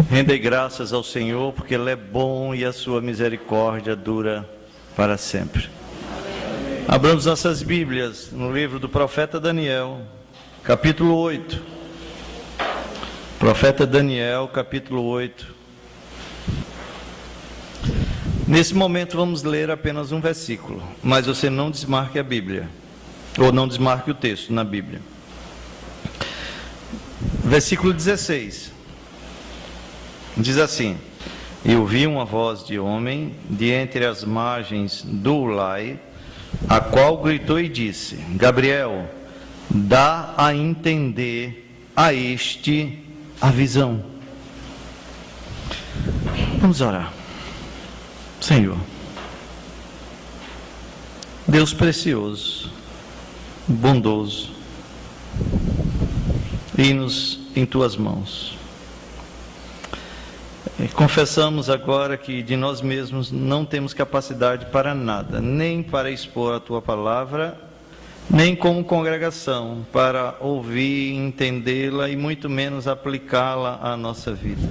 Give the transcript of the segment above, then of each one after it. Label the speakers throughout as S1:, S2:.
S1: Rendei graças ao Senhor, porque Ele é bom e a sua misericórdia dura para sempre. Abramos nossas Bíblias no livro do profeta Daniel, capítulo 8. Profeta Daniel, capítulo 8. Nesse momento vamos ler apenas um versículo, mas você não desmarque a Bíblia, ou não desmarque o texto na Bíblia. Versículo 16. Diz assim: E ouvi uma voz de homem de entre as margens do Ulai, a qual gritou e disse: Gabriel, dá a entender a este a visão. Vamos orar. Senhor, Deus precioso, bondoso, e-nos em tuas mãos. Confessamos agora que de nós mesmos não temos capacidade para nada, nem para expor a tua palavra, nem como congregação para ouvir, entendê-la e muito menos aplicá-la à nossa vida.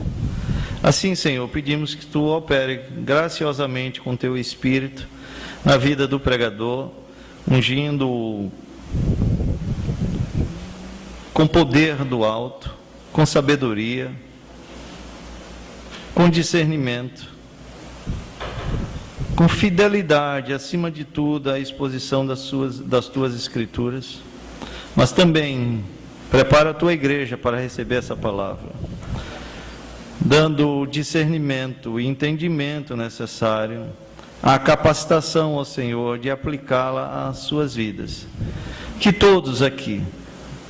S1: Assim, Senhor, pedimos que tu opere graciosamente com teu Espírito na vida do pregador, ungindo-o com poder do alto, com sabedoria, com discernimento, com fidelidade, acima de tudo, à exposição das tuas Escrituras, mas também prepara a tua igreja para receber essa palavra, dando o discernimento e entendimento necessário, a capacitação ao Senhor de aplicá-la às suas vidas. Que todos aqui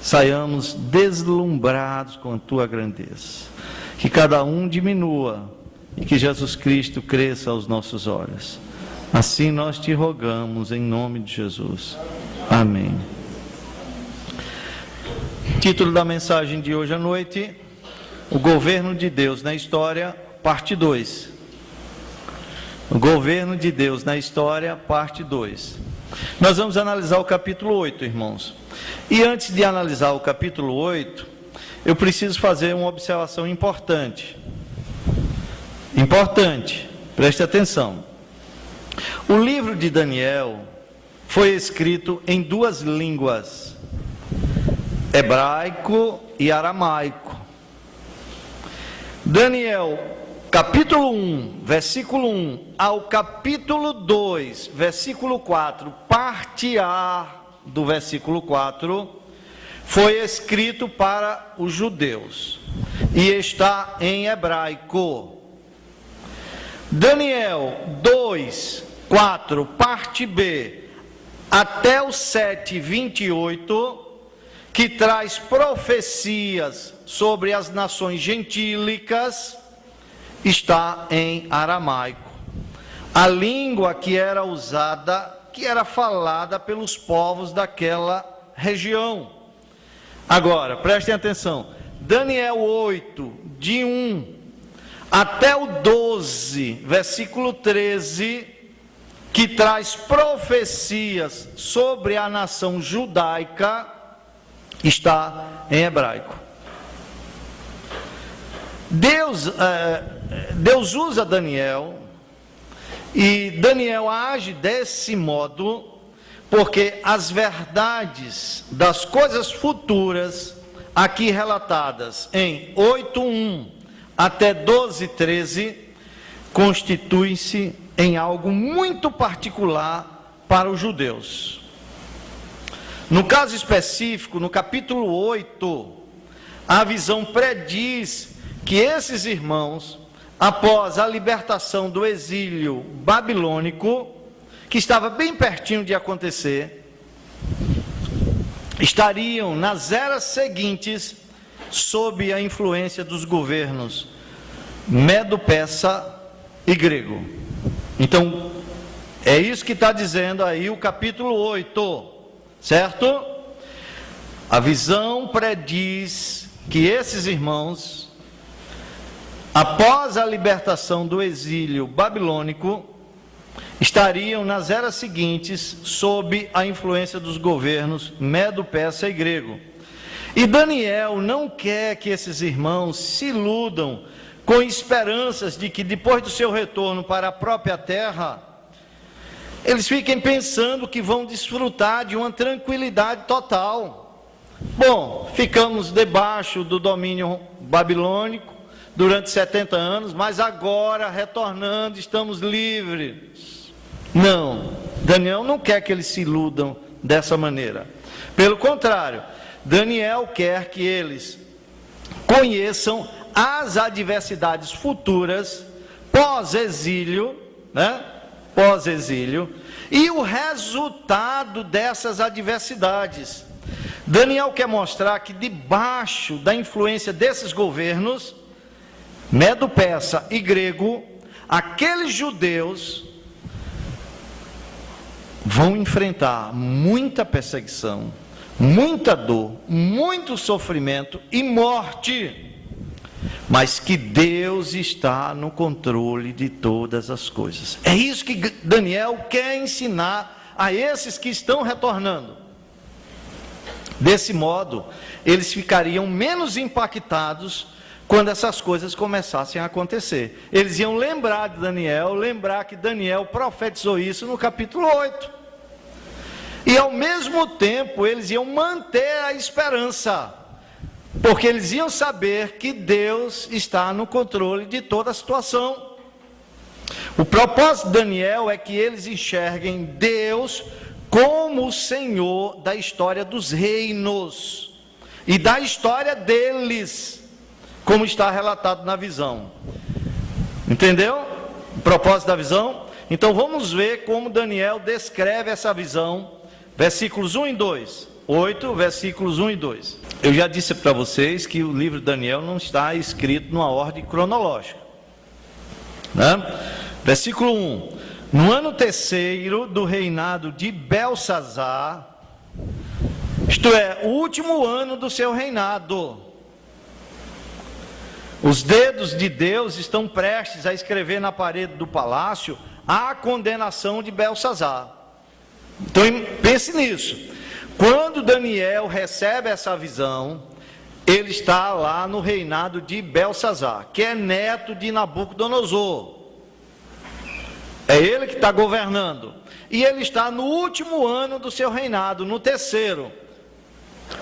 S1: saiamos deslumbrados com a tua grandeza. Que cada um diminua e que Jesus Cristo cresça aos nossos olhos. Assim nós te rogamos em nome de Jesus. Amém. Título da mensagem de hoje à noite: O governo de Deus na história, parte 2. O governo de Deus na história, parte 2. Nós vamos analisar o capítulo 8, irmãos. E antes de analisar o capítulo 8, eu preciso fazer uma observação importante. Importante, preste atenção. O livro de Daniel foi escrito em duas línguas, hebraico e aramaico. Daniel, capítulo 1, versículo 1, ao capítulo 2, versículo 4, parte A do versículo 4, foi escrito para os judeus e está em hebraico. Daniel 2, 4, parte B, até o 7, 28, que traz profecias sobre as nações gentílicas, está em aramaico. A língua que era usada, que era falada pelos povos daquela região. Agora, prestem atenção, Daniel 8, de 1 até o 12, versículo 13, que traz profecias sobre a nação judaica, está em hebraico. Deus usa Daniel, e Daniel age desse modo, porque as verdades das coisas futuras, aqui relatadas em 8:1 até 12:13, constituem-se em algo muito particular para os judeus. No caso específico, no capítulo 8, a visão prediz que esses irmãos, após a libertação do exílio babilônico, que estava bem pertinho de acontecer, estariam nas eras seguintes sob a influência dos governos medo-persa e grego. Então, é isso que está dizendo aí o capítulo 8, certo? A visão prediz que esses irmãos, após a libertação do exílio babilônico, estariam nas eras seguintes sob a influência dos governos medo-persa e grego. E Daniel não quer que esses irmãos se iludam com esperanças de que depois do seu retorno para a própria terra, eles fiquem pensando que vão desfrutar de uma tranquilidade total. Bom, ficamos debaixo do domínio babilônico durante 70 anos, mas agora, retornando, estamos livres. Não, Daniel não quer que eles se iludam dessa maneira. Pelo contrário, Daniel quer que eles conheçam as adversidades futuras, pós-exílio, né? Pós-exílio, e o resultado dessas adversidades. Daniel quer mostrar que debaixo da influência desses governos, medo-persa e grego, aqueles judeus vão enfrentar muita perseguição, muita dor, muito sofrimento e morte, mas que Deus está no controle de todas as coisas. É isso que Daniel quer ensinar a esses que estão retornando. Desse modo, eles ficariam menos impactados quando essas coisas começassem a acontecer. Eles iam lembrar de Daniel, lembrar que Daniel profetizou isso no capítulo 8. E ao mesmo tempo, eles iam manter a esperança, porque eles iam saber que Deus está no controle de toda a situação. O propósito de Daniel é que eles enxerguem Deus como o Senhor da história dos reinos e da história deles, como está relatado na visão. Entendeu? O propósito da visão? Então vamos ver como Daniel descreve essa visão, versículos 1 e 2. 8, versículos 1 e 2. Eu já disse para vocês que o livro de Daniel não está escrito numa ordem cronológica, né? Versículo 1. No ano terceiro do reinado de Belsazar, isto é, o último ano do seu reinado, os dedos de Deus estão prestes a escrever na parede do palácio a condenação de Belsazar. Então pense nisso. Quando Daniel recebe essa visão, ele está lá no reinado de Belsazar, que é neto de Nabucodonosor. É ele que está governando. E ele está no último ano do seu reinado, no terceiro.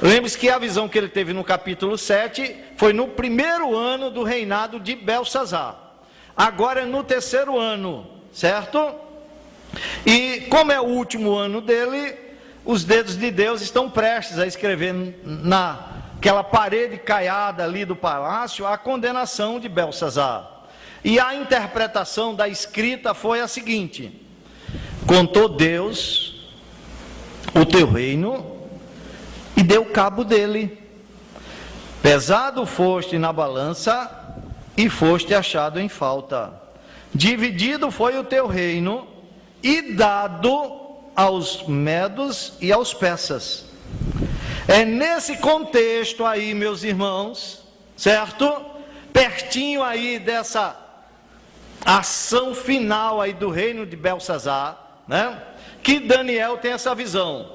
S1: Lembre-se que a visão que ele teve no capítulo 7 foi no primeiro ano do reinado de Belsazar. Agora é no terceiro ano, certo? E como é o último ano dele, os dedos de Deus estão prestes a escrever naquela parede caiada ali do palácio a condenação de Belsazar. E a interpretação da escrita foi a seguinte: contou Deus o teu reino e deu cabo dele. Pesado foste na balança e foste achado em falta. Dividido foi o teu reino e dado aos medos e aos persas. É nesse contexto aí, meus irmãos, certo? Pertinho aí dessa ação final aí do reino de Belsazar, né? Que Daniel tem essa visão.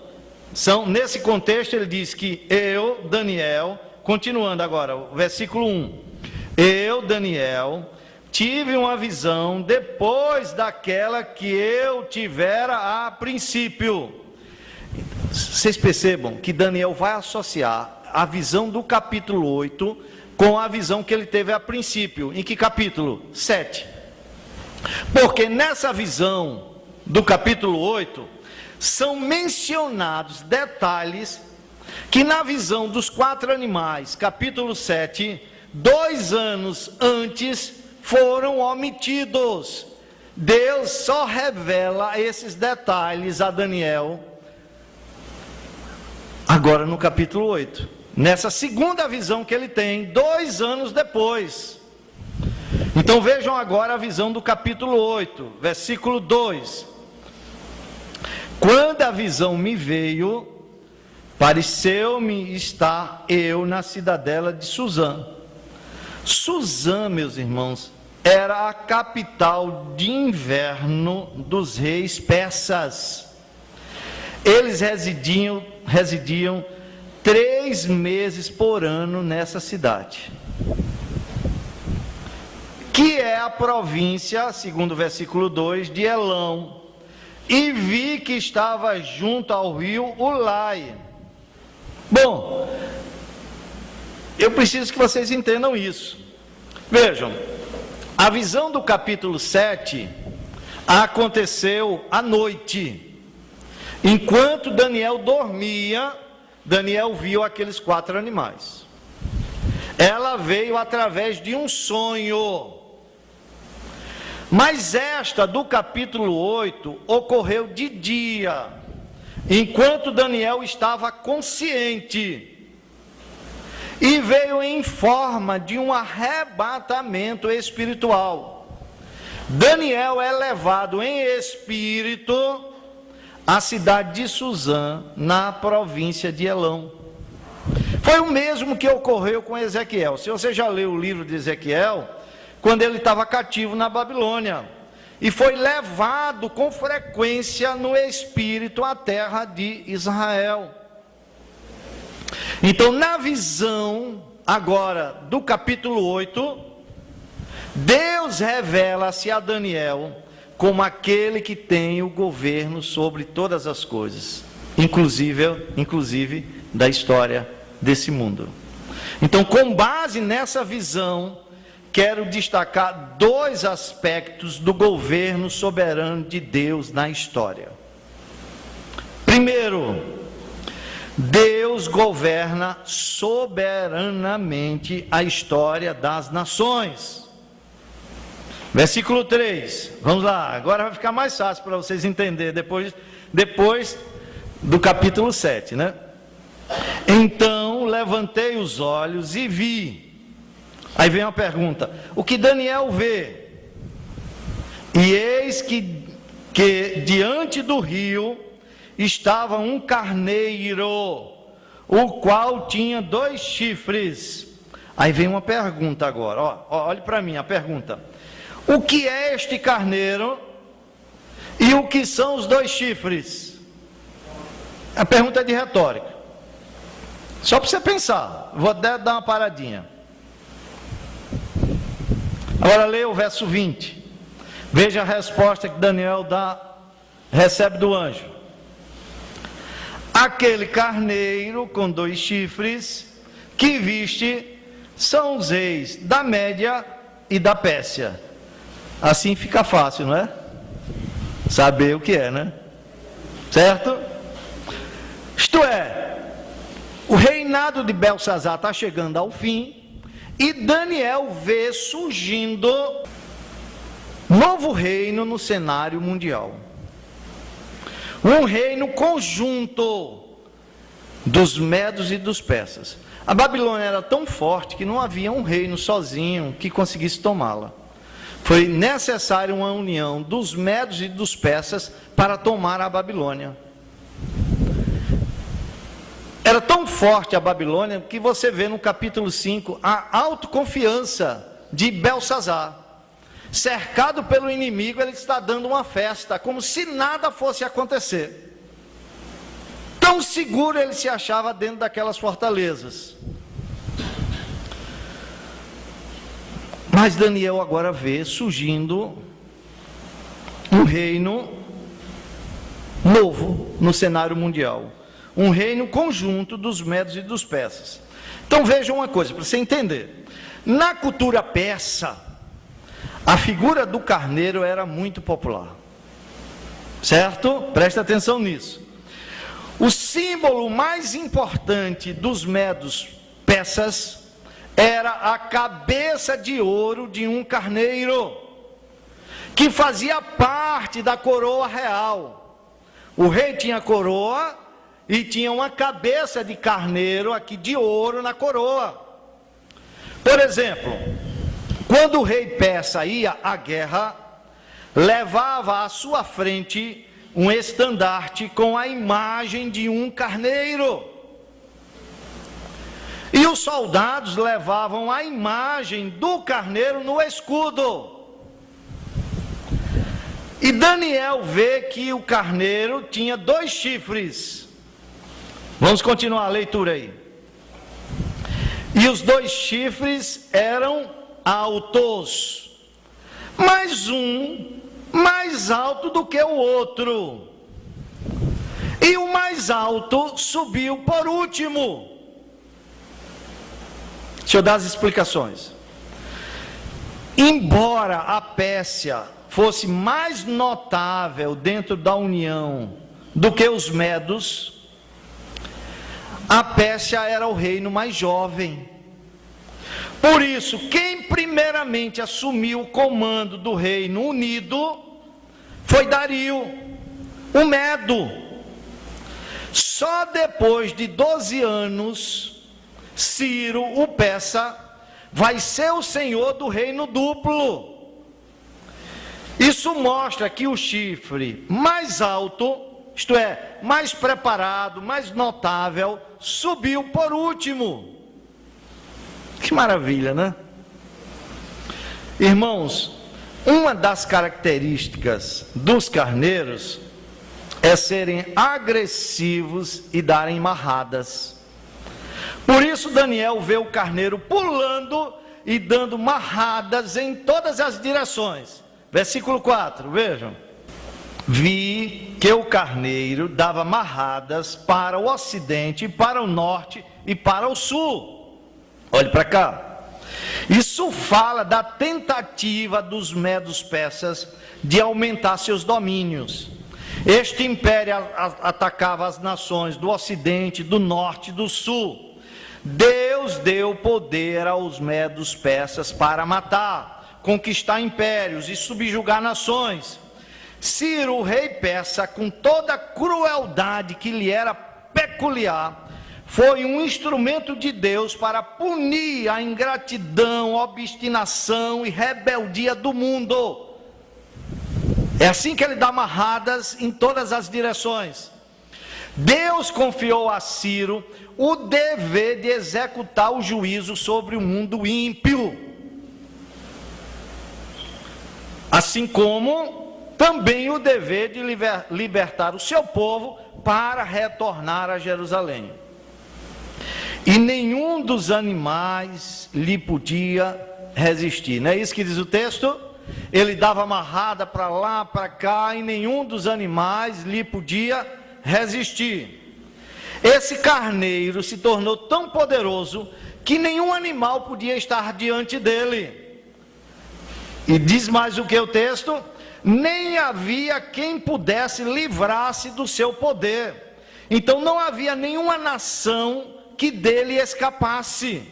S1: Nesse contexto ele diz que eu, Daniel, continuando agora, o versículo 1. Eu, Daniel, tive uma visão depois daquela que eu tivera a princípio. Vocês percebam que Daniel vai associar a visão do capítulo 8 com a visão que ele teve a princípio. Em que capítulo? 7. Porque nessa visão do capítulo 8, são mencionados detalhes que na visão dos 4 animais, capítulo 7, 2 anos antes, foram omitidos. Deus só revela esses detalhes a Daniel agora no capítulo 8, nessa segunda visão que ele tem 2 anos depois. Então vejam agora a visão do capítulo 8, versículo 2. Quando a visão me veio, pareceu-me estar eu na cidadela de Suzã. Suzã, meus irmãos, era a capital de inverno dos reis persas. Eles residiam 3 meses por ano nessa cidade. é a província, segundo o versículo 2, de Elão, e vi que estava junto ao rio Ulai. Bom, eu preciso que vocês entendam isso. Vejam, a visão do capítulo 7 aconteceu à noite. Enquanto Daniel dormia, Daniel viu aqueles 4 animais. Ela veio através de um sonho. Mas esta do capítulo 8 ocorreu de dia, enquanto Daniel estava consciente. E veio em forma de um arrebatamento espiritual. Daniel é levado em espírito à cidade de Suzã, na província de Elão. Foi o mesmo que ocorreu com Ezequiel. Se você já leu o livro de Ezequiel, quando ele estava cativo na Babilônia, e foi levado com frequência no espírito à terra de Israel. Então, na visão agora do capítulo 8, Deus revela-se a Daniel como aquele que tem o governo sobre todas as coisas, inclusive da história desse mundo. Então, com base nessa visão, quero destacar 2 aspectos do governo soberano de Deus na história. Primeiro, Deus governa soberanamente a história das nações. Versículo 3, vamos lá, agora vai ficar mais fácil para vocês entenderem depois do capítulo 7, né? Então levantei os olhos e vi. Aí vem uma pergunta: o que Daniel vê? E eis que diante do rio estava um carneiro, o qual tinha 2 chifres. Aí vem uma pergunta agora, olhe para mim a pergunta: o que é este carneiro e o que são os 2 chifres? A pergunta é de retórica, só para você pensar. Vou dar uma paradinha. Agora leia o verso 20. Veja a resposta que Daniel recebe do anjo. Aquele carneiro com 2 chifres que viste são os reis da Média e da Pérsia. Assim fica fácil, não é? Saber o que é, né? Certo? Isto é, o reinado de Belsazar está chegando ao fim, e Daniel vê surgindo novo reino no cenário mundial. Um reino conjunto dos medos e dos persas. A Babilônia era tão forte que não havia um reino sozinho que conseguisse tomá-la. Foi necessária uma união dos medos e dos persas para tomar a Babilônia. Era tão forte a Babilônia que você vê no capítulo 5 a autoconfiança de Belsazar. Cercado pelo inimigo, ele está dando uma festa, como se nada fosse acontecer. Tão seguro ele se achava dentro daquelas fortalezas. Mas Daniel agora vê surgindo um reino novo no cenário mundial. Um reino conjunto dos medos e dos persas. Então vejam uma coisa, para você entender. Na cultura persa, a figura do carneiro era muito popular. Certo? Presta atenção nisso. O símbolo mais importante dos medos persas era a cabeça de ouro de um carneiro, que fazia parte da coroa real. O rei tinha coroa e tinha uma cabeça de carneiro aqui de ouro na coroa. Por exemplo, quando o rei persa ia à guerra, levava à sua frente um estandarte com a imagem de um carneiro. E os soldados levavam a imagem do carneiro no escudo. E Daniel vê que o carneiro tinha 2 chifres. Vamos continuar a leitura aí. E os 2 chifres eram altos. mas um mais alto do que o outro. E o mais alto subiu por último. Deixa eu dar as explicações. Embora a Pérsia fosse mais notável dentro da União do que os medos, a Pérsia era o reino mais jovem. Por isso, quem primeiramente assumiu o comando do Reino Unido foi Dario, o Medo. Só depois de 12 anos, Ciro, o persa, vai ser o senhor do reino duplo. Isso mostra que o chifre mais alto, isto é, mais preparado, mais notável, subiu por último. Que maravilha, né? Irmãos, uma das características dos carneiros é serem agressivos e darem marradas. Por isso Daniel vê o carneiro pulando e dando marradas em todas as direções. Versículo 4, vejam. Vi que o carneiro dava marradas para o ocidente, para o norte e para o sul. Olhe para cá. Isso fala da tentativa dos medos persas de aumentar seus domínios. Este império atacava as nações do ocidente, do norte e do sul. Deus deu poder aos medos persas para matar, conquistar impérios e subjugar nações. Ciro, o rei persa, com toda a crueldade que lhe era peculiar, foi um instrumento de Deus para punir a ingratidão, obstinação e rebeldia do mundo. É assim que ele dá marradas em todas as direções. Deus confiou a Ciro o dever de executar o juízo sobre o mundo ímpio, assim como também o dever de libertar o seu povo para retornar a Jerusalém. E nenhum dos animais lhe podia resistir. Não é isso que diz o texto? Ele dava amarrada para lá, para cá, e nenhum dos animais lhe podia resistir. Esse carneiro se tornou tão poderoso que nenhum animal podia estar diante dele. E diz mais o que o texto? Nem havia quem pudesse livrar-se do seu poder. Então não havia nenhuma nação que dele escapasse,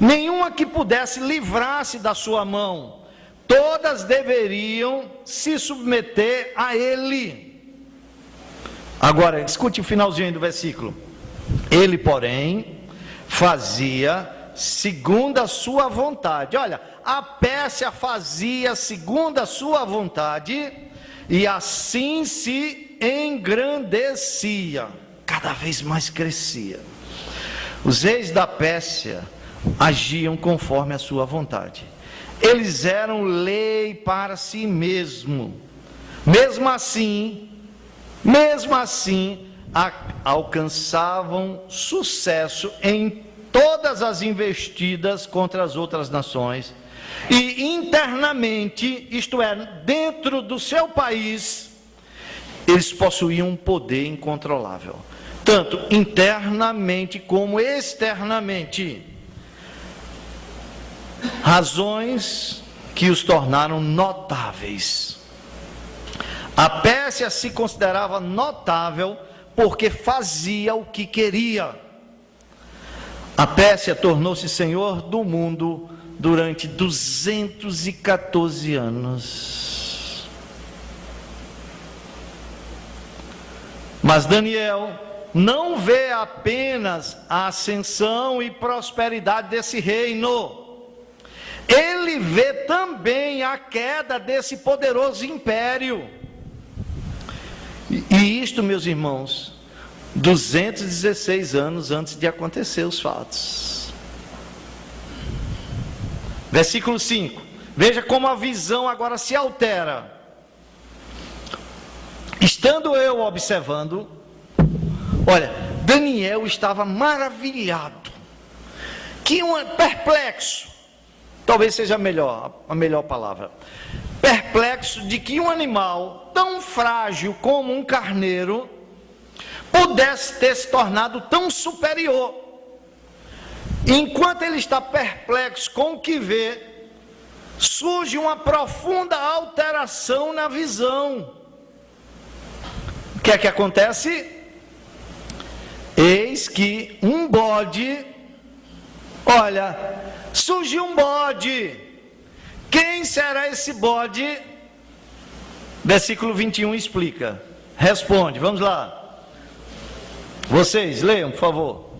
S1: nenhuma que pudesse livrar-se da sua mão. Todas deveriam se submeter a ele. Agora, escute o finalzinho do versículo. Ele, porém, fazia segundo a sua vontade. Olha, a Pérsia fazia segundo a sua vontade, e assim se engrandecia, cada vez mais crescia. Os reis da Pérsia agiam conforme a sua vontade. Eles eram lei para si mesmo. Mesmo assim, alcançavam sucesso em todas as investidas contra as outras nações. E internamente, isto é, dentro do seu país, eles possuíam um poder incontrolável, tanto internamente como externamente. Razões que os tornaram notáveis. A Pérsia se considerava notável porque fazia o que queria. A Pérsia tornou-se senhor do mundo durante 214 anos. Mas Daniel não vê apenas a ascensão e prosperidade desse reino. Ele vê também a queda desse poderoso império. E isto, meus irmãos, 216 anos antes de acontecer os fatos. Versículo 5. Veja como a visão agora se altera. Estando eu observando, olha, Daniel estava maravilhado, perplexo, talvez seja a melhor palavra. perplexo de que um animal tão frágil como um carneiro pudesse ter se tornado tão superior. Enquanto ele está perplexo com o que vê, surge uma profunda alteração na visão. O que é que acontece? Eis que um bode, olha, surgiu um bode. Quem será esse bode? Versículo 21 explica. Responde, vamos lá. Vocês, leiam, por favor.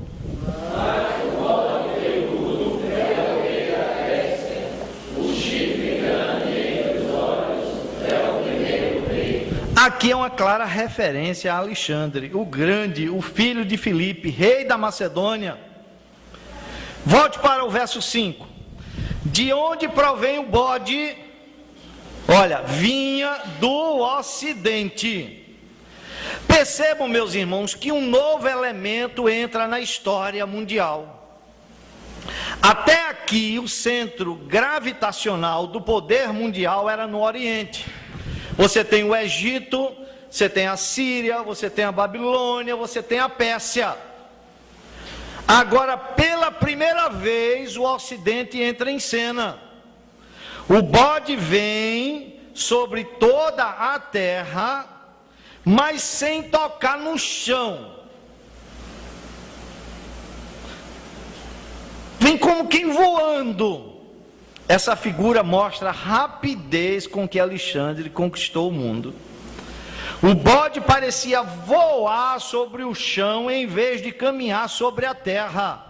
S1: Aqui é uma clara referência a Alexandre, o grande, o filho de Filipe, rei da Macedônia. Volte para o verso 5. De onde provém o bode? Olha, vinha do ocidente. Percebam, meus irmãos, que um novo elemento entra na história mundial. Até aqui, o centro gravitacional do poder mundial era no Oriente. Você tem o Egito, você tem a Síria, você tem a Babilônia, você tem a Pérsia. Agora, pela primeira vez, o Ocidente entra em cena. O bode vem sobre toda a terra, mas sem tocar no chão. Vem como quem voando. Essa figura mostra a rapidez com que Alexandre conquistou o mundo. O bode parecia voar sobre o chão em vez de caminhar sobre a terra.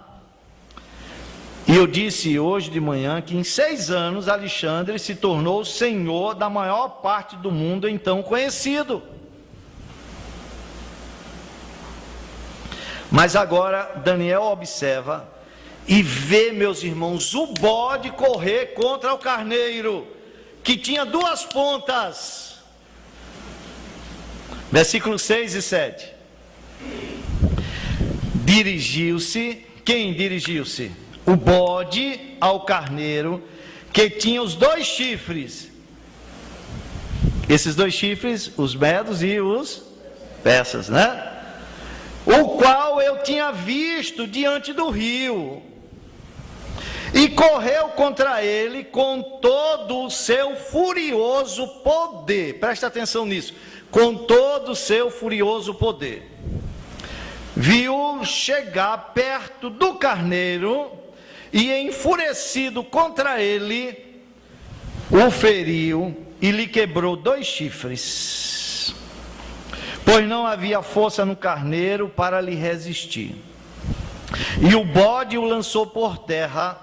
S1: E eu disse hoje de manhã que em 6 anos Alexandre se tornou senhor da maior parte do mundo então conhecido. Mas agora Daniel observa e vê, meus irmãos, o bode correr contra o carneiro, que tinha 2 pontas. Versículos 6 e 7. Dirigiu-se, quem dirigiu-se? O bode ao carneiro, que tinha os 2 chifres. Esses 2 chifres, os medos e os persas, né? O qual eu tinha visto diante do rio. E correu contra ele com todo o seu furioso poder. Presta atenção nisso. Com todo o seu furioso poder. Viu chegar perto do carneiro e, enfurecido contra ele, o feriu e lhe quebrou 2 chifres. Pois não havia força no carneiro para lhe resistir. E o bode o lançou por terra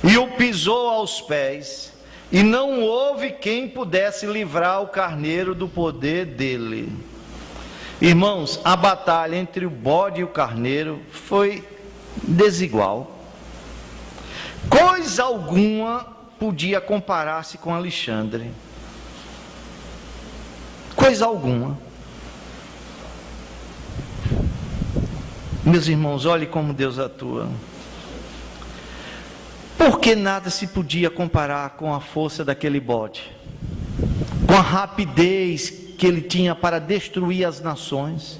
S1: e o pisou aos pés, e não houve quem pudesse livrar o carneiro do poder dele. Irmãos, a batalha entre o bode e o carneiro foi desigual. Coisa alguma podia comparar-se com Alexandre. Coisa alguma. Meus irmãos, olhe como Deus atua. Porque nada se podia comparar com a força daquele bode, com a rapidez que ele tinha para destruir as nações,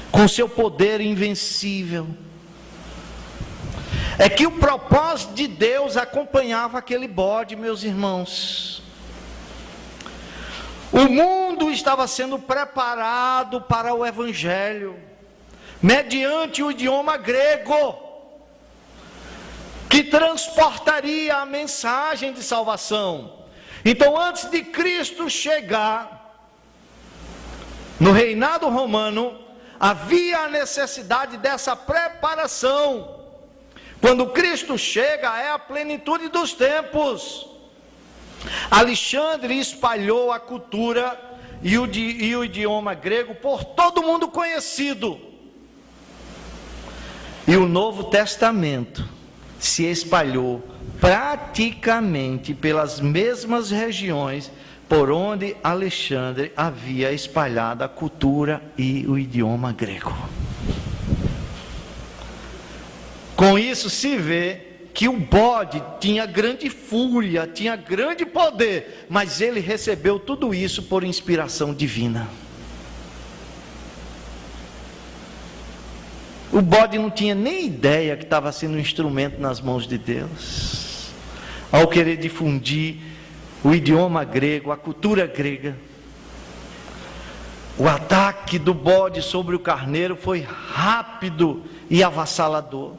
S1: com seu poder invencível. É que o propósito de Deus acompanhava aquele bode, meus irmãos. O mundo estava sendo preparado para o Evangelho, mediante o idioma grego, que transportaria a mensagem de salvação. Então, antes de Cristo chegar no reinado romano, havia a necessidade dessa preparação. Quando Cristo chega, é a plenitude dos tempos. Alexandre espalhou a cultura e o idioma grego por todo o mundo conhecido. E o Novo Testamento se espalhou praticamente pelas mesmas regiões por onde Alexandre havia espalhado a cultura e o idioma grego. Com isso se vê que o bode tinha grande fúria, tinha grande poder, mas ele recebeu tudo isso por inspiração divina. O bode não tinha nem ideia que estava sendo um instrumento nas mãos de Deus. Ao querer difundir o idioma grego, a cultura grega, o ataque do bode sobre o carneiro foi rápido e avassalador.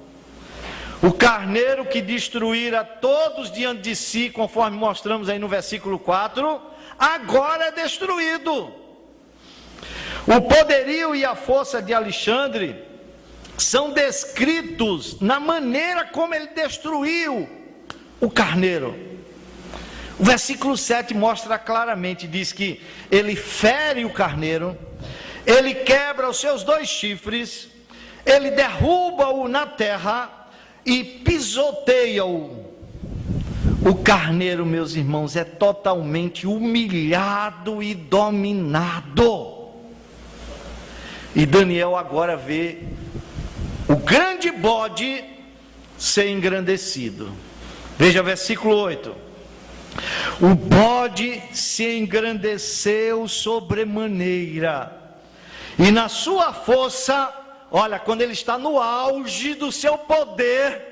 S1: O carneiro que destruíra todos diante de si, conforme mostramos aí no versículo 4, agora é destruído. O poderio e a força de Alexandre são descritos na maneira como ele destruiu o carneiro. O versículo 7 mostra claramente, diz que ele fere o carneiro, ele quebra os seus 2 chifres, ele derruba-o na terra e pisoteia-o. O carneiro, meus irmãos, é totalmente humilhado e dominado. E Daniel agora vê o grande bode ser engrandecido. Veja versículo 8. O bode se engrandeceu sobremaneira, e na sua força, olha, quando ele está no auge do seu poder,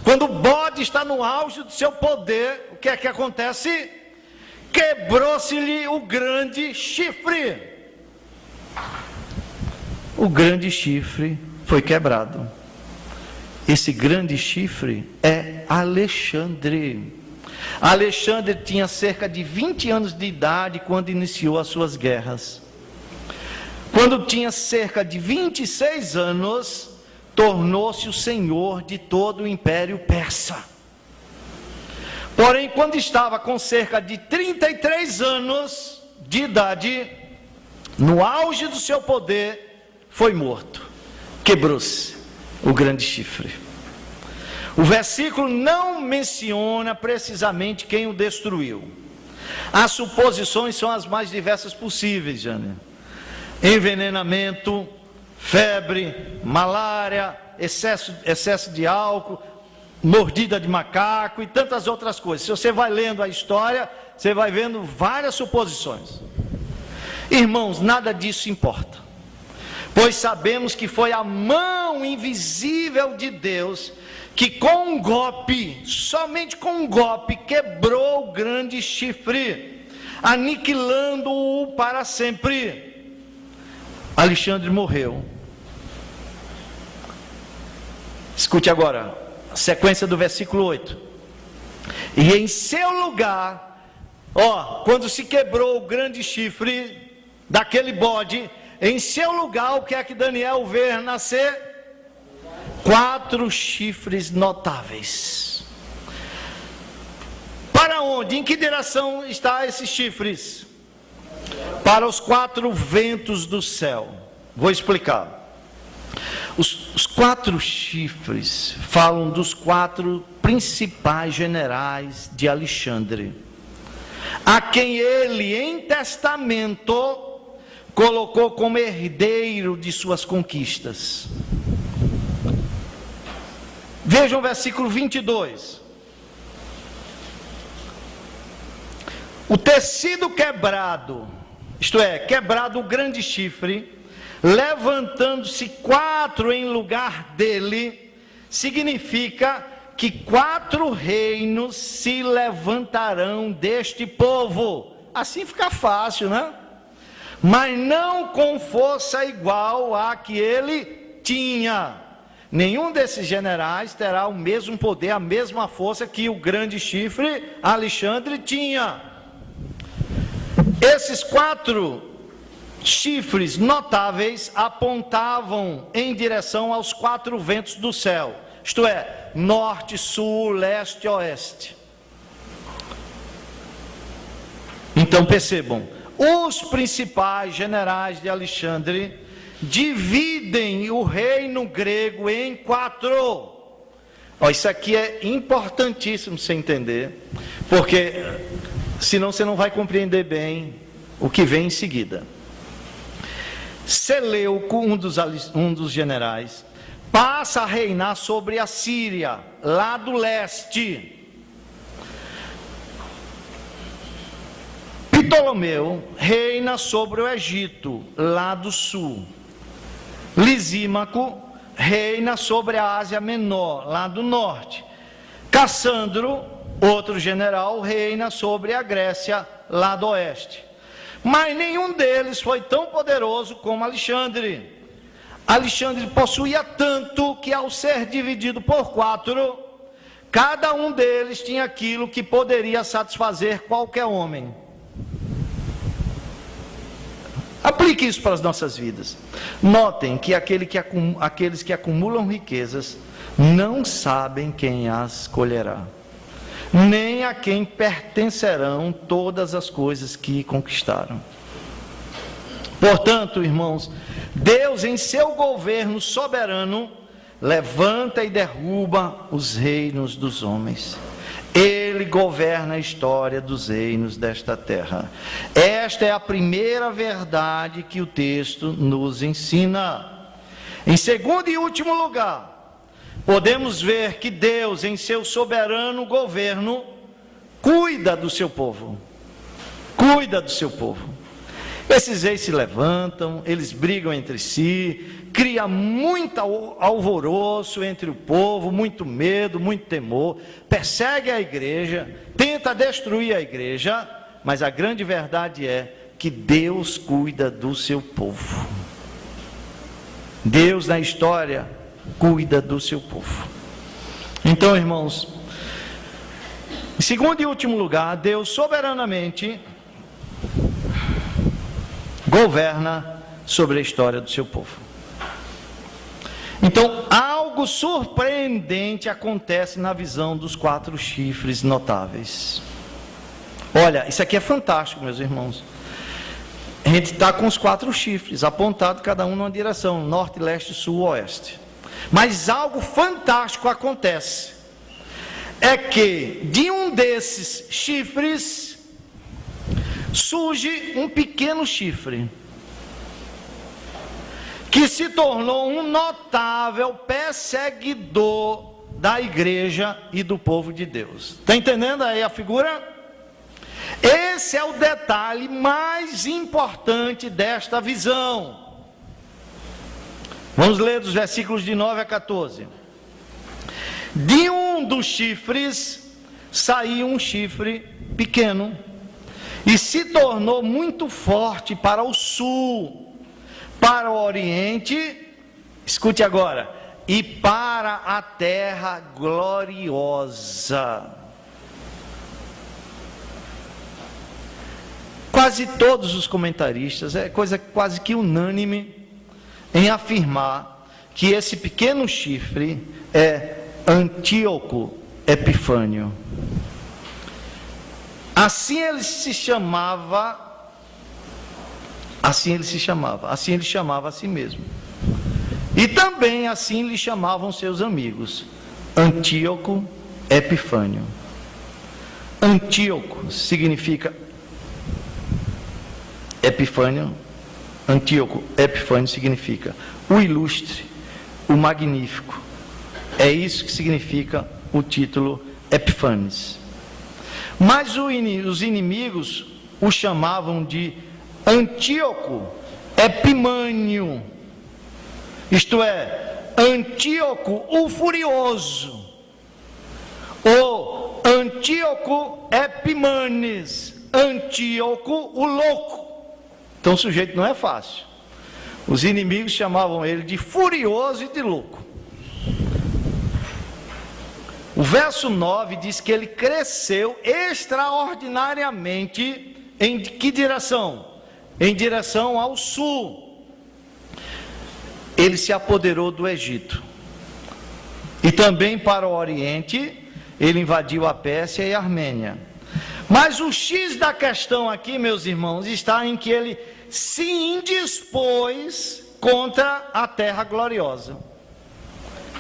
S1: quando o bode está no auge do seu poder, o que é que acontece? Quebrou-se-lhe o grande chifre. O grande chifre foi quebrado. Esse grande chifre é Alexandre. Alexandre tinha cerca de 20 anos de idade quando iniciou as suas guerras. Quando tinha cerca de 26 anos, tornou-se o senhor de todo o Império Persa. Porém, quando estava com cerca de 33 anos de idade, no auge do seu poder, foi morto. Quebrou-se o grande chifre. O versículo não menciona precisamente quem o destruiu. As suposições são as mais diversas possíveis, Jânio. Envenenamento, febre, malária, excesso de álcool, mordida de macaco e tantas outras coisas. Se você vai lendo a história, você vai vendo várias suposições. Irmãos, nada disso importa, pois sabemos que foi a mão invisível de Deus que com um golpe, somente com um golpe, quebrou o grande chifre, aniquilando-o para sempre. Alexandre morreu. Escute agora a sequência do versículo 8. E em seu lugar, quando se quebrou o grande chifre daquele bode, em seu lugar, o que é que Daniel vê nascer? 4 chifres notáveis. Para onde? Em que direção estão esses chifres? Para os 4 ventos do céu. Vou explicar. Os 4 chifres falam dos 4 principais generais de Alexandre, a quem ele, em testamento, colocou como herdeiro de suas conquistas. Vejam o versículo 22. O tecido quebrado, isto é, quebrado o grande chifre, levantando-se 4 em lugar dele, significa que 4 reinos se levantarão deste povo. Assim fica fácil, né? Mas não com força igual à que ele tinha. Nenhum desses generais terá o mesmo poder, a mesma força que o grande chifre Alexandre tinha. Esses 4 chifres notáveis apontavam em direção aos 4 ventos do céu, isto é, norte, sul, leste e oeste. Então percebam, os principais generais de Alexandre dividem o reino grego em 4. Isso aqui é importantíssimo você entender, porque senão você não vai compreender bem o que vem em seguida. Seleuco, um dos generais, passa a reinar sobre a Síria, lá do leste. Ptolomeu reina sobre o Egito, lá do sul. Lisímaco reina sobre a Ásia Menor, lá do norte. Cassandro, outro general, reina sobre a Grécia, lá do oeste. Mas nenhum deles foi tão poderoso como Alexandre. Alexandre possuía tanto que, ao ser dividido por 4, cada um deles tinha aquilo que poderia satisfazer qualquer homem. Aplique isso para as nossas vidas. Notem que aqueles que acumulam riquezas não sabem quem as colherá, nem a quem pertencerão todas as coisas que conquistaram. Portanto, irmãos, Deus, em seu governo soberano, levanta e derruba os reinos dos homens. Ele governa a história dos reinos desta terra. Esta é a primeira verdade que o texto nos ensina. Em segundo e último lugar, podemos ver que Deus, em seu soberano governo, cuida do seu povo. Cuida do seu povo. Esses reis se levantam, eles brigam entre si, cria muito alvoroço entre o povo, muito medo, muito temor, persegue a igreja, tenta destruir a igreja, mas a grande verdade é que Deus cuida do seu povo. Deus na história cuida do seu povo. Então, irmãos, em segundo e último lugar, Deus soberanamente governa sobre a história do seu povo. Então, algo surpreendente acontece na visão dos 4 chifres notáveis. Olha, isso aqui é fantástico, meus irmãos. A gente está com os 4 chifres, apontados cada um numa direção, norte, leste, sul, oeste. Mas algo fantástico acontece. É que de um desses chifres surge um pequeno chifre, que se tornou um notável perseguidor da igreja e do povo de Deus. Está entendendo aí a figura? Esse é o detalhe mais importante desta visão. Vamos ler dos versículos de 9 a 14. De um dos chifres saiu um chifre pequeno, e se tornou muito forte para o sul, para o oriente, escute agora, e para a terra gloriosa. Quase todos os comentaristas, é coisa quase que unânime, em afirmar que esse pequeno chifre é Antíoco Epifânio. Assim ele chamava a si mesmo. E também assim lhe chamavam seus amigos, Antíoco Epifânio. Antíoco significa Epifânio. Antíoco Epifânio significa o ilustre, o magnífico. É isso que significa o título Epifânes. Mas os inimigos o chamavam de Antíoco Epimânio, isto é, Antíoco o furioso, ou Antíoco Epimanes, Antíoco o louco. Então o sujeito não é fácil. Os inimigos chamavam ele de furioso e de louco. O verso 9 diz que ele cresceu extraordinariamente. Em que direção? Em direção ao sul. Ele se apoderou do Egito. E também para o oriente, ele invadiu a Pérsia e a Armênia. Mas o X da questão aqui, meus irmãos, está em que ele se indispôs contra a terra gloriosa.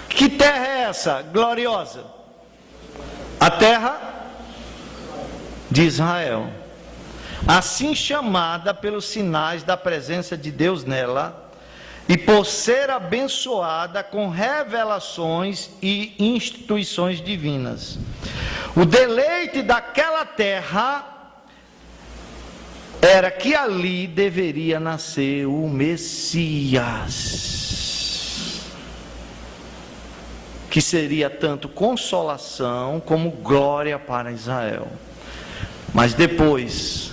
S1: Que terra é essa gloriosa? A terra de Israel, assim chamada pelos sinais da presença de Deus nela, e por ser abençoada com revelações e instituições divinas. O deleite daquela terra era que ali deveria nascer o Messias, que seria tanto consolação como glória para Israel. Mas depois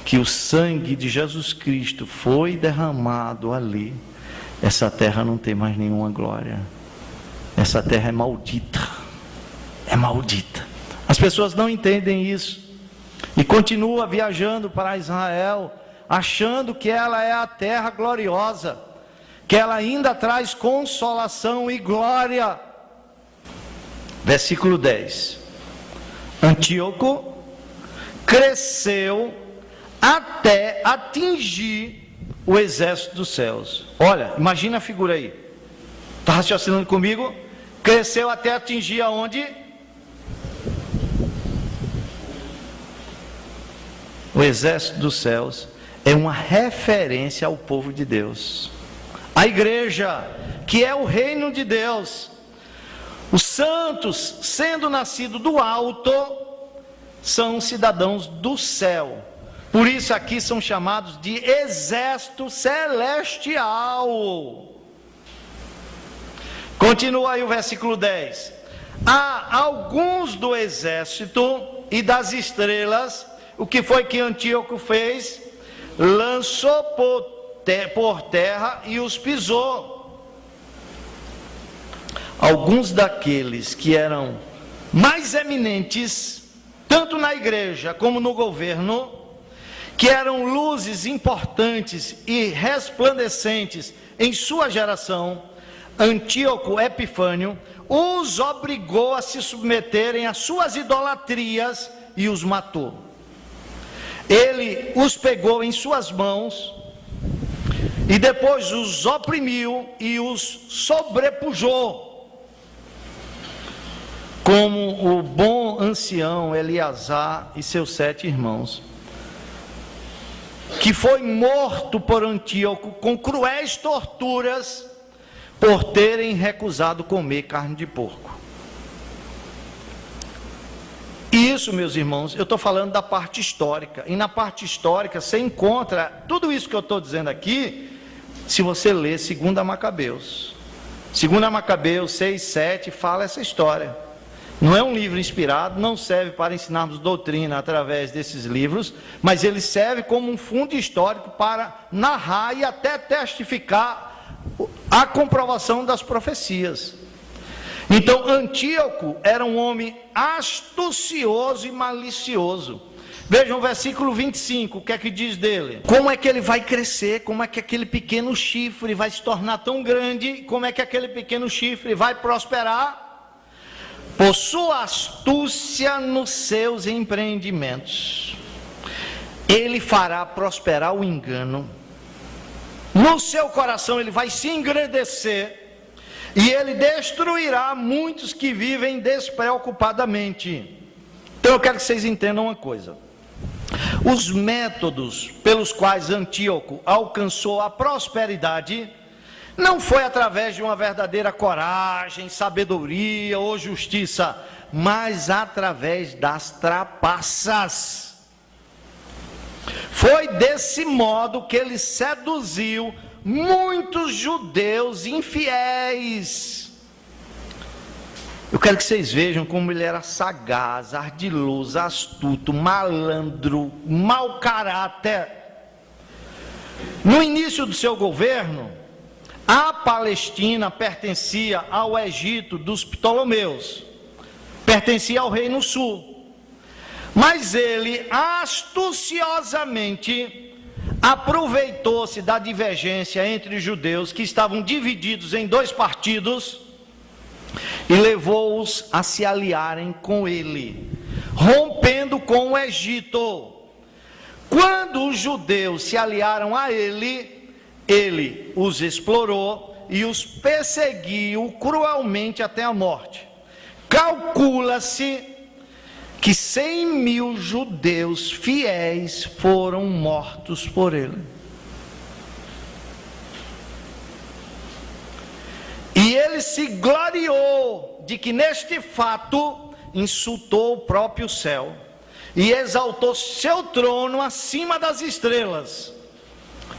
S1: que o sangue de Jesus Cristo foi derramado ali, essa terra não tem mais nenhuma glória. Essa terra é maldita. É maldita. As pessoas não entendem isso e continuam viajando para Israel, achando que ela é a terra gloriosa, que ela ainda traz consolação e glória. Versículo 10. Antíoco cresceu até atingir o exército dos céus. Olha, imagina a figura aí. Está raciocinando comigo? Cresceu até atingir aonde? O exército dos céus é uma referência ao povo de Deus. A igreja, que é o reino de Deus. Os santos, sendo nascidos do alto, são cidadãos do céu. Por isso aqui são chamados de exército celestial. Continua aí o versículo 10. Há alguns do exército e das estrelas. O que foi que Antíoco fez? Lançou por terra e os pisou. Alguns daqueles que eram mais eminentes, tanto na igreja como no governo, que eram luzes importantes e resplandecentes em sua geração, Antíoco Epifânio os obrigou a se submeterem às suas idolatrias e os matou. Ele os pegou em suas mãos e depois os oprimiu e os sobrepujou, como o bom ancião Eleazar e seus 7 irmãos, que foi morto por Antíoco com cruéis torturas por terem recusado comer carne de porco. Isso, meus irmãos, eu estou falando da parte histórica. E na parte histórica você encontra tudo isso que eu estou dizendo aqui, se você ler 2 Macabeus. 2 Macabeus 6, 7 fala essa história. Não é um livro inspirado, não serve para ensinarmos doutrina através desses livros, mas ele serve como um fundo histórico para narrar e até testificar a comprovação das profecias. Então Antíoco era um homem astucioso e malicioso. Vejam o versículo 25, o que é que diz dele? Como é que ele vai crescer? Como é que aquele pequeno chifre vai se tornar tão grande? Como é que aquele pequeno chifre vai prosperar? Por sua astúcia nos seus empreendimentos. Ele fará prosperar o engano. No seu coração ele vai se engrandecer. E ele destruirá muitos que vivem despreocupadamente. Então eu quero que vocês entendam uma coisa. Os métodos pelos quais Antíoco alcançou a prosperidade não foi através de uma verdadeira coragem, sabedoria ou justiça, mas através das trapaças. Foi desse modo que ele seduziu muitos judeus infiéis. Eu quero que vocês vejam como ele era sagaz, ardiloso, astuto, malandro, mau caráter. No início do seu governo, a Palestina pertencia ao Egito dos Ptolomeus, pertencia ao Reino Sul, mas ele astuciosamente aproveitou-se da divergência entre os judeus que estavam divididos em 2 partidos e levou-os a se aliarem com ele, rompendo com o Egito. Quando os judeus se aliaram a ele, ele os explorou e os perseguiu cruelmente até a morte. Calcula-se que 100.000 judeus fiéis foram mortos por ele. ele se gloriou de que neste fato insultou o próprio céu e exaltou seu trono acima das estrelas.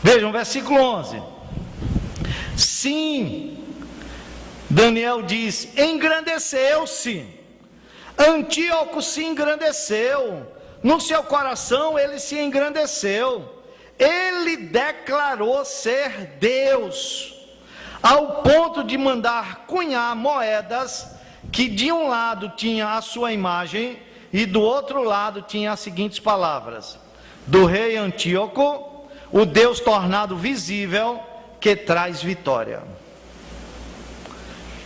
S1: Vejam, versículo 11. Sim, Daniel diz, engrandeceu-se. Antíoco se engrandeceu. No seu coração ele se engrandeceu. Ele declarou ser Deus, ao ponto de mandar cunhar moedas que de um lado tinha a sua imagem e do outro lado tinha as seguintes palavras: do rei Antíoco, o Deus tornado visível, que traz vitória.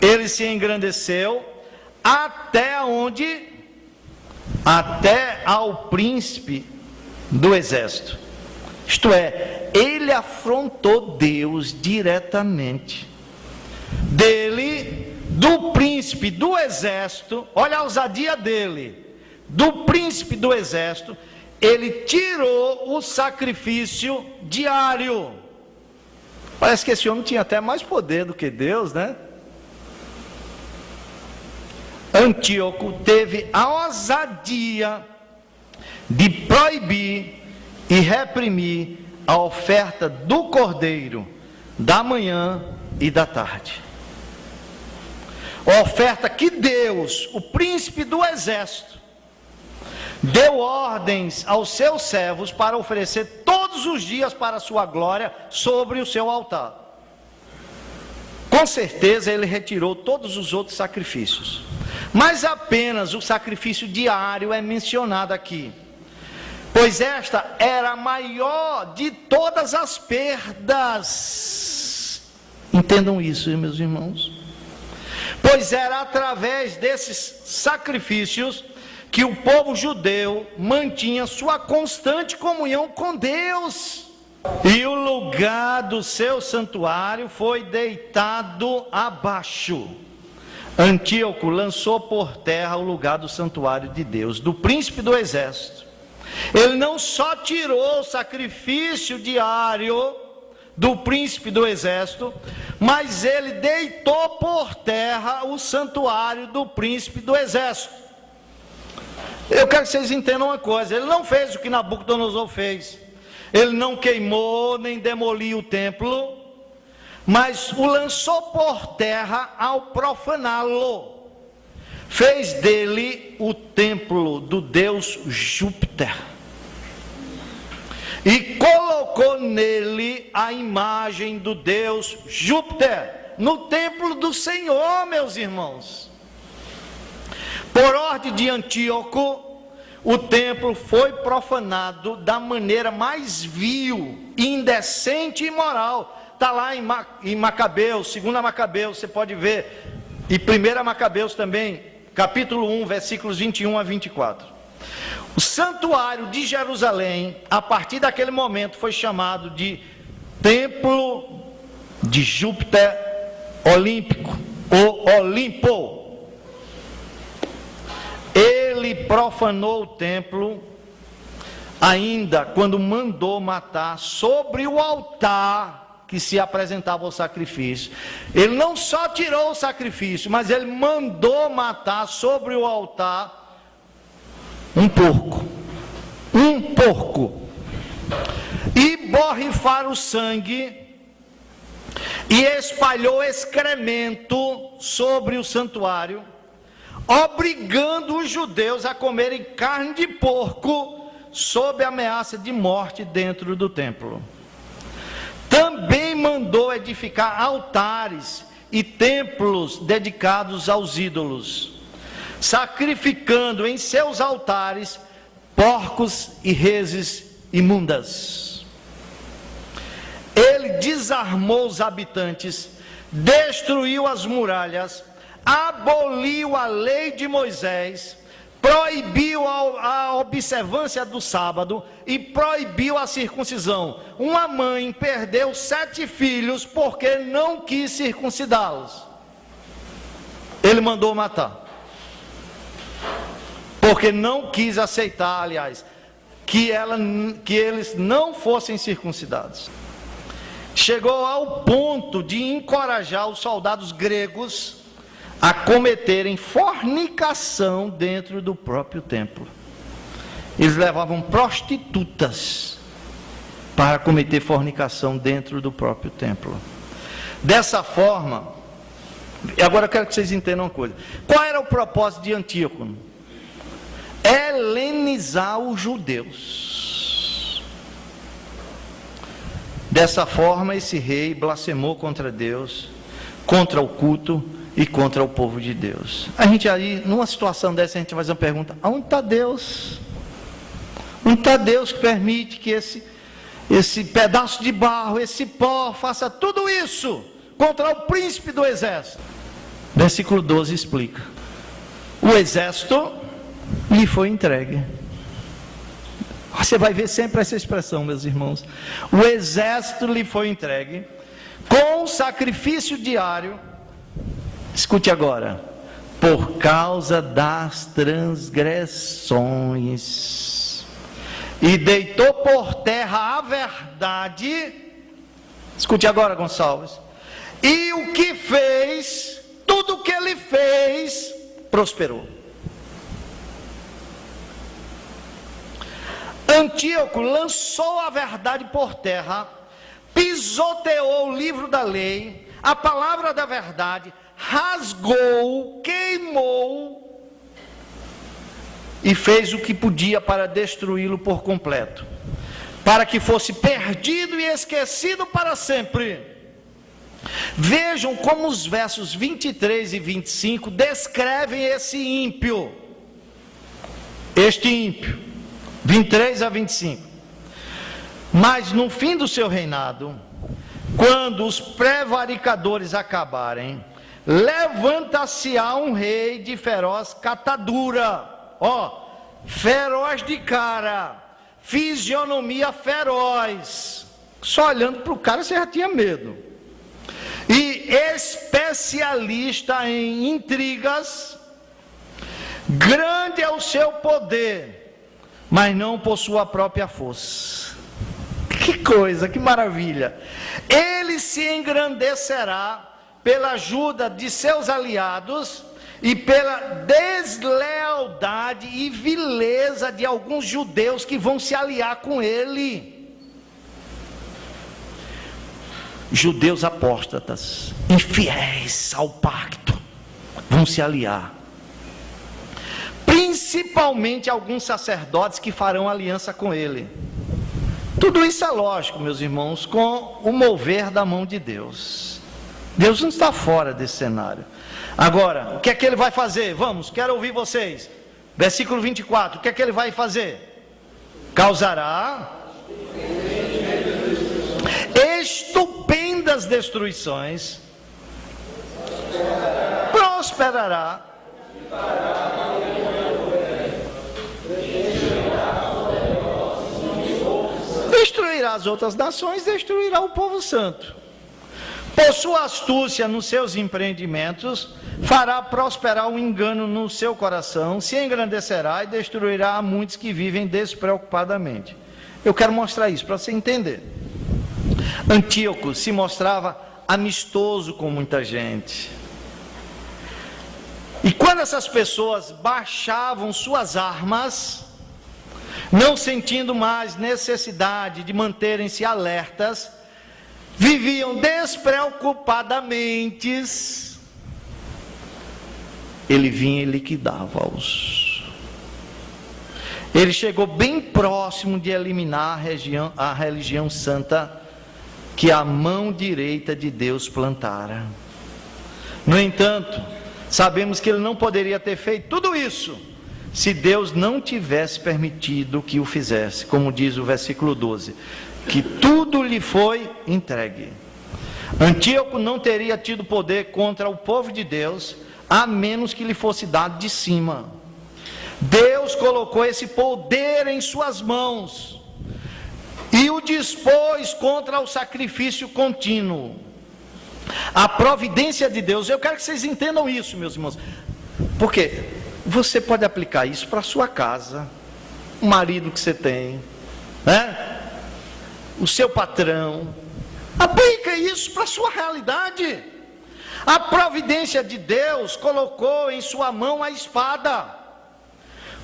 S1: Ele se engrandeceu até onde? Até ao príncipe do exército. Isto é, ele afrontou Deus diretamente. Do príncipe do exército, olha a ousadia dele, do príncipe do exército, ele tirou o sacrifício diário. Parece que esse homem tinha até mais poder do que Deus, né? Antíoco teve a ousadia de proibir e reprimir a oferta do cordeiro da manhã e da tarde. A oferta que Deus, o príncipe do exército, deu ordens aos seus servos para oferecer todos os dias para a sua glória sobre o seu altar. Com certeza ele retirou todos os outros sacrifícios, mas apenas o sacrifício diário é mencionado aqui, pois esta era a maior de todas as perdas. Entendam isso, meus irmãos. Pois era através desses sacrifícios que o povo judeu mantinha sua constante comunhão com Deus. E o lugar do seu santuário foi deitado abaixo. Antíoco lançou por terra o lugar do santuário de Deus, do príncipe do exército. Ele não só tirou o sacrifício diário do príncipe do exército, mas ele deitou por terra o santuário do príncipe do exército. Eu quero que vocês entendam uma coisa: ele não fez o que Nabucodonosor fez. Ele não queimou nem demoliu o templo, mas o lançou por terra ao profaná-lo. Fez dele o templo do deus Júpiter e colocou nele a imagem do deus Júpiter no templo do Senhor, meus irmãos. Por ordem de Antíoco, o templo foi profanado da maneira mais vil, indecente e imoral. Está lá em Macabeus, 2 Macabeus, você pode ver, e 1 Macabeus também, capítulo 1, versículos 21 a 24. O santuário de Jerusalém, a partir daquele momento, foi chamado de Templo de Júpiter Olímpico, ou Olimpo. Ele profanou o templo ainda quando mandou matar sobre o altar que se apresentava o sacrifício. Ele não só tirou o sacrifício, mas ele mandou matar sobre o altar um porco, e borrifar o sangue, e espalhou excremento sobre o santuário, obrigando os judeus a comerem carne de porco, sob ameaça de morte dentro do templo. Também mandou edificar altares e templos dedicados aos ídolos, sacrificando em seus altares porcos e reses imundas. Ele desarmou os habitantes, destruiu as muralhas, aboliu a lei de Moisés, proibiu a observância do sábado e proibiu a circuncisão. Uma mãe perdeu 7 filhos porque não quis circuncidá-los. Ele mandou matar, porque não quis aceitar, aliás, que eles não fossem circuncidados. chegou ao ponto de encorajar os soldados gregos a cometerem fornicação dentro do próprio templo. Eles levavam prostitutas para cometer fornicação dentro do próprio templo. Dessa forma, agora eu quero que vocês entendam uma coisa. Qual era o propósito de Antíoco? Helenizar os judeus. Dessa forma, esse rei blasfemou contra Deus, contra o culto e contra o povo de Deus. A gente aí, numa situação dessa, a gente faz uma pergunta: aonde está Deus? Onde está Deus que permite que esse pedaço de barro, esse pó, faça tudo isso contra o príncipe do exército? Versículo 12 explica: o exército lhe foi entregue. Você vai ver sempre essa expressão, meus irmãos. O exército lhe foi entregue com sacrifício diário. Escute agora: por causa das transgressões, e deitou por terra a verdade. Escute agora, Gonçalves. E o que fez, tudo o que ele fez, prosperou. Antíoco lançou a verdade por terra, pisoteou o livro da lei, a palavra da verdade, rasgou, queimou e fez o que podia para destruí-lo por completo, para que fosse perdido e esquecido para sempre. Vejam como os versos 23 e 25 descrevem esse ímpio, este ímpio. 23 a 25. Mas no fim do seu reinado, quando os prevaricadores acabarem, levanta-se-á um rei de feroz catadura, feroz de cara, fisionomia feroz. Só olhando para o cara você já tinha medo. E especialista em intrigas, grande é o seu poder, mas não por sua própria força. Que coisa, que maravilha! Ele se engrandecerá pela ajuda de seus aliados e pela deslealdade e vileza de alguns judeus que vão se aliar com ele. Judeus apóstatas, infiéis ao pacto, vão se aliar. Principalmente alguns sacerdotes que farão aliança com ele. Tudo isso é lógico, meus irmãos, com o mover da mão de Deus. Deus não está fora desse cenário. Agora, o que é que ele vai fazer? Vamos, quero ouvir vocês. Versículo 24, o que é que ele vai fazer? Causará estupendas destruições, prosperará, destruirá as outras nações, destruirá o povo santo. Por sua astúcia nos seus empreendimentos, fará prosperar o engano no seu coração, se engrandecerá e destruirá a muitos que vivem despreocupadamente. Eu quero mostrar isso para você entender. Antíoco se mostrava amistoso com muita gente. E quando essas pessoas baixavam suas armas, não sentindo mais necessidade de manterem-se alertas, viviam despreocupadamente, ele vinha e liquidava-os. Ele chegou bem próximo de eliminar a religião santa que a mão direita de Deus plantara. No entanto, sabemos que ele não poderia ter feito tudo isso se Deus não tivesse permitido que o fizesse, como diz o versículo 12, que tudo lhe foi entregue. Antíoco não teria tido poder contra o povo de Deus, a menos que lhe fosse dado de cima. Deus colocou esse poder em suas mãos e o dispôs contra o sacrifício contínuo. A providência de Deus, eu quero que vocês entendam isso, meus irmãos, porque você pode aplicar isso para a sua casa, o marido que você tem, né? O seu patrão, Aplica isso para a sua realidade. A providência de Deus colocou em sua mão a espada,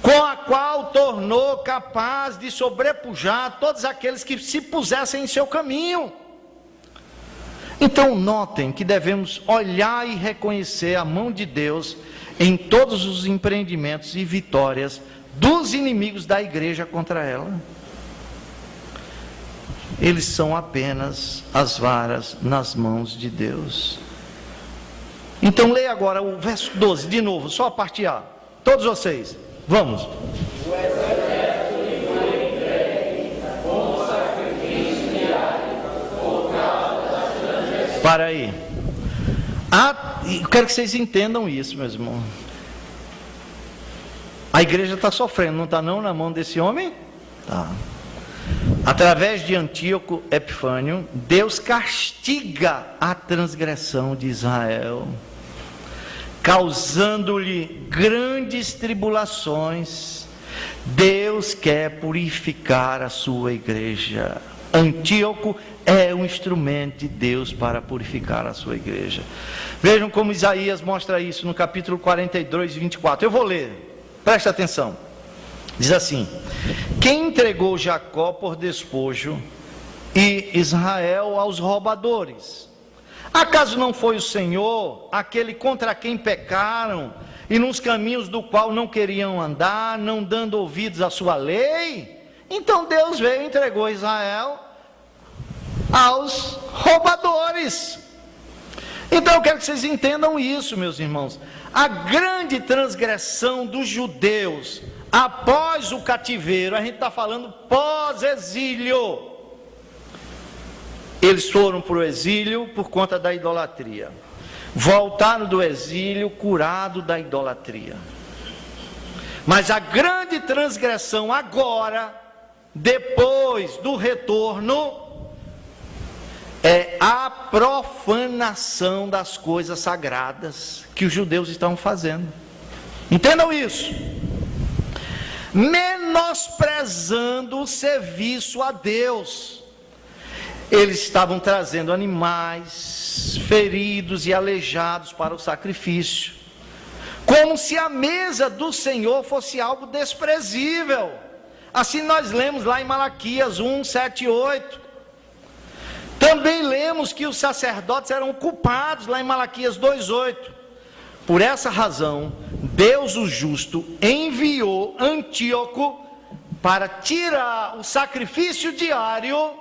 S1: com a qual tornou capaz de sobrepujar todos aqueles que se pusessem em seu caminho. Então notem que devemos olhar e reconhecer a mão de Deus em todos os empreendimentos e vitórias dos inimigos da igreja contra ela. Eles são apenas as varas nas mãos de Deus. Então leia agora o verso 12 de novo, só a parte A. Todos vocês, vamos. O exército lhe foi entregue como sacrifício diário por causa das transgressões. Para aí. Eu quero que vocês entendam isso, meus irmãos. A igreja está sofrendo, não está não na mão desse homem? Tá. Através de Antíoco Epifânio, Deus castiga a transgressão de Israel, causando-lhe grandes tribulações. Deus quer purificar a sua igreja. Antíoco é um instrumento de Deus para purificar a sua igreja. Vejam como Isaías mostra isso no capítulo 42, 24. Eu vou ler, presta atenção. Diz assim: quem entregou Jacó por despojo e Israel aos roubadores? Acaso não foi o Senhor aquele contra quem pecaram e nos caminhos do qual não queriam andar, não dando ouvidos à sua lei? Então Deus veio e entregou Israel aos roubadores. Então eu quero que vocês entendam isso, meus irmãos. A grande transgressão dos judeus após o cativeiro, a gente está falando pós-exílio. Eles foram para o exílio por conta da idolatria. Voltaram do exílio curado da idolatria. Mas a grande transgressão agora, depois do retorno, é a profanação das coisas sagradas que os judeus estão fazendo. Entendam isso. Menosprezando o serviço a Deus. Eles estavam trazendo animais feridos e aleijados para o sacrifício, como se a mesa do Senhor fosse algo desprezível. Assim nós lemos lá em Malaquias 1, 7 e 8. Também lemos que os sacerdotes eram culpados lá em Malaquias 2, 8. Por essa razão, Deus o justo enviou Antíoco para tirar o sacrifício diário.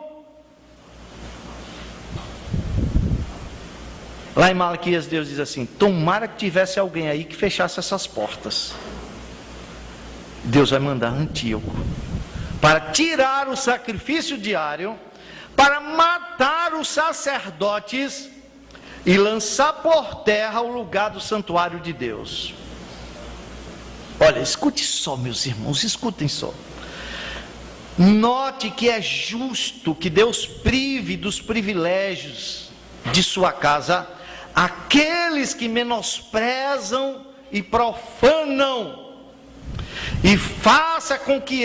S1: Lá em Malaquias Deus diz assim: tomara que tivesse alguém aí que fechasse essas portas. Deus vai mandar Antíoco para tirar o sacrifício diário, para matar os sacerdotes e lançar por terra o lugar do santuário de Deus. Olha, escute só, meus irmãos, escutem só. Note que é justo que Deus prive dos privilégios de sua casa aqueles que menosprezam e profanam, e façam com que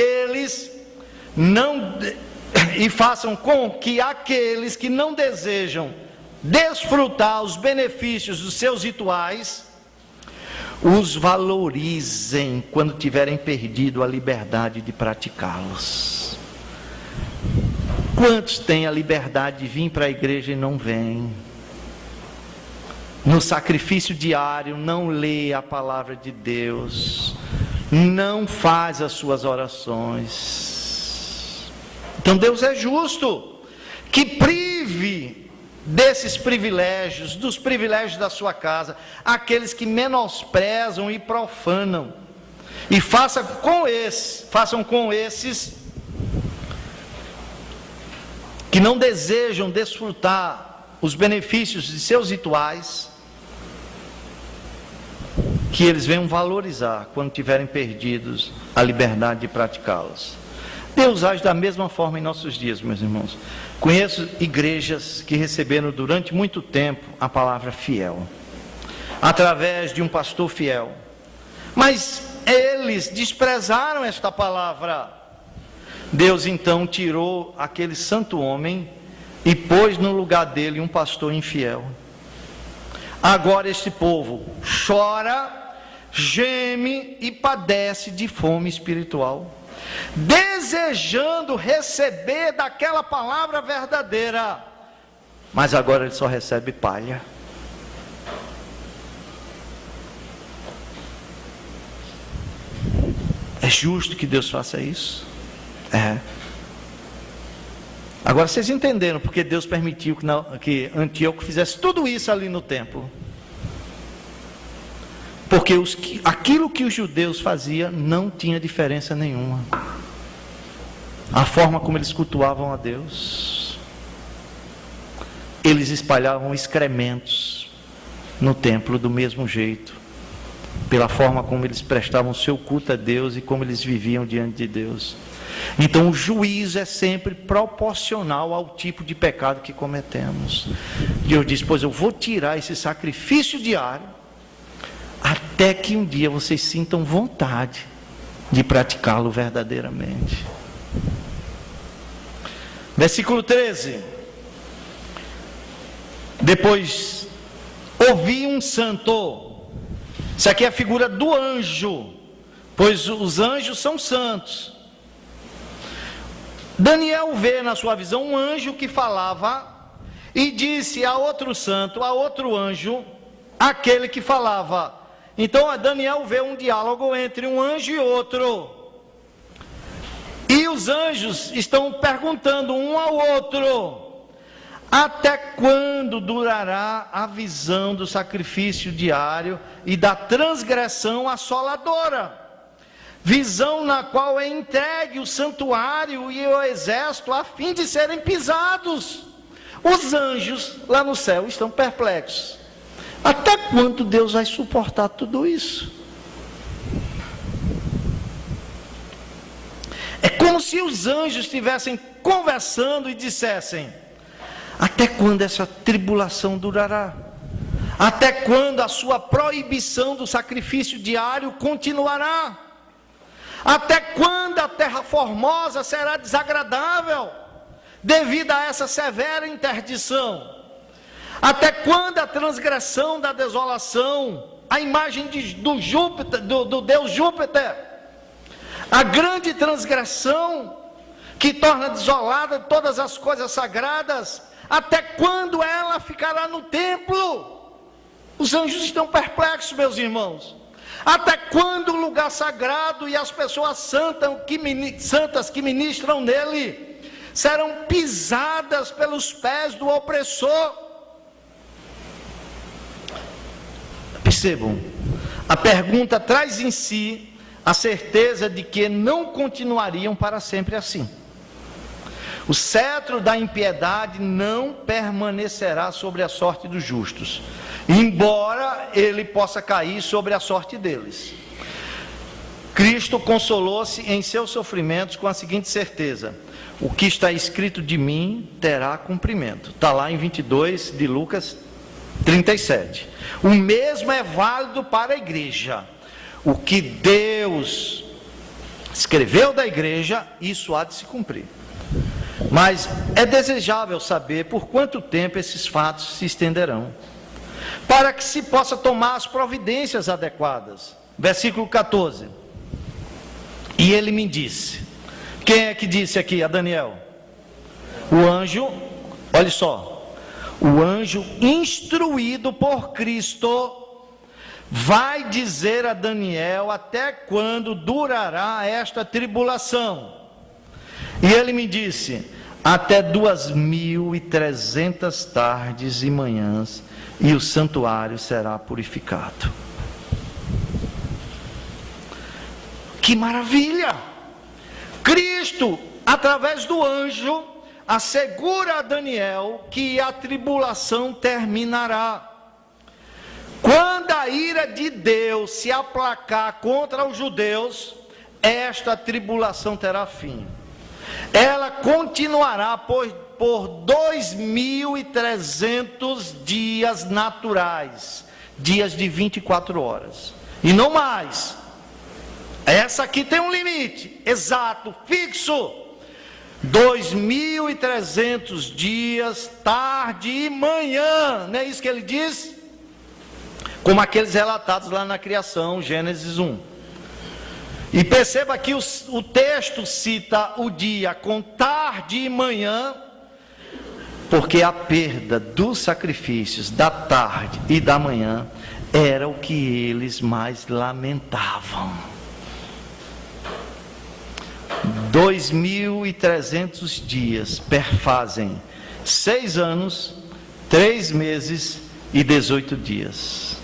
S1: aqueles que não desejam desfrutar os benefícios dos seus rituais, os valorizem quando tiverem perdido a liberdade de praticá-los. Quantos têm a liberdade de vir para a igreja e não vêm? No sacrifício diário, não lê a palavra de Deus, não faz as suas orações. Então Deus é justo, que prive desses privilégios, dos privilégios da sua casa, aqueles que menosprezam e profanam, e façam com esses que não desejam desfrutar os benefícios de seus rituais, que eles venham valorizar quando tiverem perdidos a liberdade de praticá-los. Deus age da mesma forma em nossos dias, meus irmãos. Conheço igrejas que receberam durante muito tempo a palavra fiel, através de um pastor fiel, mas eles desprezaram esta palavra. Deus então tirou aquele santo homem e pôs no lugar dele um pastor infiel. Agora este povo chora, geme e padece de fome espiritual, desejando receber daquela palavra verdadeira, mas agora ele só recebe palha. É justo que Deus faça isso? É. Agora vocês entenderam porque Deus permitiu que Antíoco fizesse tudo isso ali no templo. Porque aquilo que os judeus faziam não tinha diferença nenhuma. A forma como eles cultuavam a Deus. Eles espalhavam excrementos no templo do mesmo jeito. Pela forma como eles prestavam seu culto a Deus e como eles viviam diante de Deus. Então o juízo é sempre proporcional ao tipo de pecado que cometemos. Deus diz: pois eu vou tirar esse sacrifício diário, até que um dia vocês sintam vontade de praticá-lo verdadeiramente. Versículo 13. Depois ouvi um santo. Isso aqui é a figura do anjo, pois os anjos são santos. Daniel vê na sua visão um anjo que falava e disse a outro santo, a outro anjo, aquele que falava. Então Daniel vê um diálogo entre um anjo e outro. E os anjos estão perguntando um ao outro: até quando durará a visão do sacrifício diário e da transgressão assoladora? Visão na qual é entregue o santuário e o exército a fim de serem pisados. Os anjos lá no céu estão perplexos. Até quando Deus vai suportar tudo isso? É como se os anjos estivessem conversando e dissessem: até quando essa tribulação durará? Até quando a sua proibição do sacrifício diário continuará? Até quando a terra formosa será desagradável devido a essa severa interdição? Até quando a transgressão da desolação, a imagem do Júpiter, do Deus Júpiter, a grande transgressão que torna desolada todas as coisas sagradas, até quando ela ficará no templo? Os anjos estão perplexos, meus irmãos. Até quando o lugar sagrado e as pessoas santas que ministram nele serão pisadas pelos pés do opressor? Percebam, a pergunta traz em si a certeza de que não continuariam para sempre assim. O cetro da impiedade não permanecerá sobre a sorte dos justos, embora ele possa cair sobre a sorte deles. Cristo consolou-se em seus sofrimentos com a seguinte certeza: o que está escrito de mim terá cumprimento. Está lá em 22 de Lucas 37. O mesmo é válido para a igreja. O que Deus escreveu da igreja, isso há de se cumprir. Mas é desejável saber por quanto tempo esses fatos se estenderão, para que se possa tomar as providências adequadas. Versículo 14. E ele me disse. Quem é que disse aqui a Daniel? O anjo, olha só, o anjo instruído por Cristo vai dizer a Daniel até quando durará esta tribulação. E ele me disse: até 2.300 tardes e manhãs, e o santuário será purificado. Que maravilha! Cristo, através do anjo, assegura a Daniel que a tribulação terminará. Quando a ira de Deus se aplacar contra os judeus, esta tribulação terá fim. Ela continuará por 2.300 dias naturais, dias de 24 horas, e não mais. Essa aqui tem um limite exato, fixo. 2.300 dias, tarde e manhã, não é isso que ele diz? Como aqueles relatados lá na criação, Gênesis 1. E perceba que o texto cita o dia com tarde e manhã, porque a perda dos sacrifícios da tarde e da manhã era o que eles mais lamentavam. 2.300 dias perfazem 6 anos, 3 meses e 18 dias.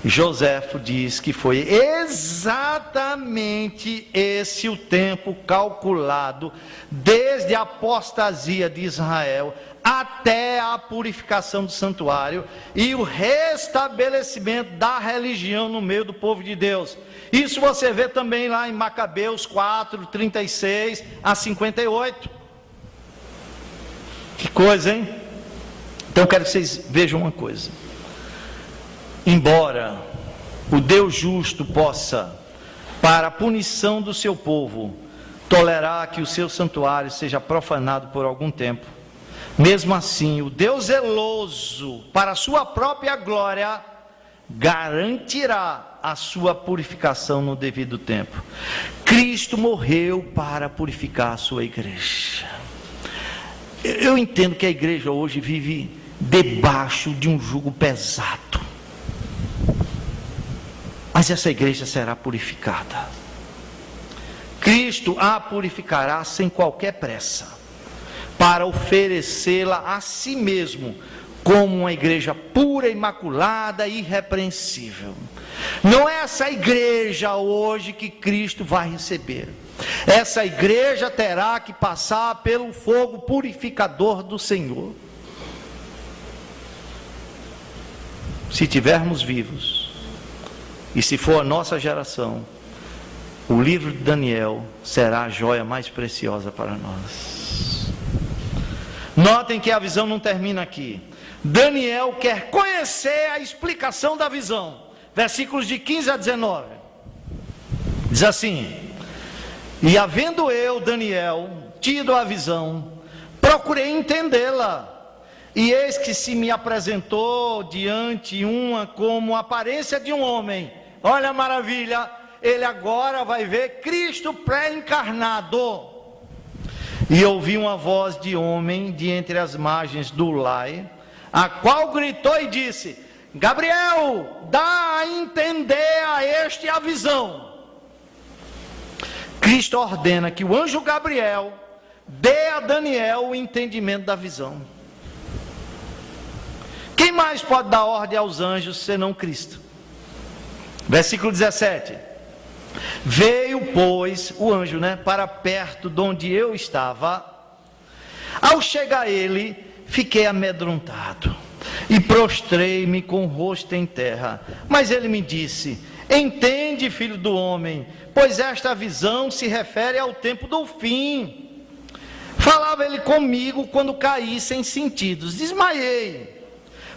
S1: Joséfo diz que foi exatamente esse o tempo calculado desde a apostasia de Israel até a purificação do santuário e o restabelecimento da religião no meio do povo de Deus. Isso você vê também lá em Macabeus 4, 36 a 58. Que coisa, hein? Então eu quero que vocês vejam uma coisa. Embora o Deus justo possa, para a punição do seu povo, tolerar que o seu santuário seja profanado por algum tempo, mesmo assim, o Deus zeloso, para a sua própria glória, garantirá a sua purificação no devido tempo. Cristo morreu para purificar a sua igreja. Eu entendo que a igreja hoje vive debaixo de um jugo pesado. Mas essa igreja será purificada. Cristo a purificará sem qualquer pressa, para oferecê-la a si mesmo como uma igreja pura, imaculada e irrepreensível. Não é essa igreja hoje que Cristo vai receber. Essa igreja terá que passar pelo fogo purificador do Senhor. Se tivermos vivos, e se for a nossa geração, o livro de Daniel será a joia mais preciosa para nós. Notem que a visão não termina aqui. Daniel quer conhecer a explicação da visão. Versículos de 15 a 19. Diz assim: e havendo eu, Daniel, tido a visão, procurei entendê-la. E eis que se me apresentou diante uma como a aparência de um homem. Olha a maravilha, ele agora vai ver Cristo pré-encarnado. E ouvi uma voz de homem de entre as margens do Ulai, a qual gritou e disse: Gabriel, dá a entender a este a visão. Cristo ordena que o anjo Gabriel dê a Daniel o entendimento da visão. Quem mais pode dar ordem aos anjos senão Cristo? Versículo 17. Veio, pois, o anjo, para perto de onde eu estava. Ao chegar ele, fiquei amedrontado e prostrei-me com o rosto em terra. Mas ele me disse: entende, filho do homem, pois esta visão se refere ao tempo do fim. Falava ele comigo quando caí sem sentidos, desmaiei,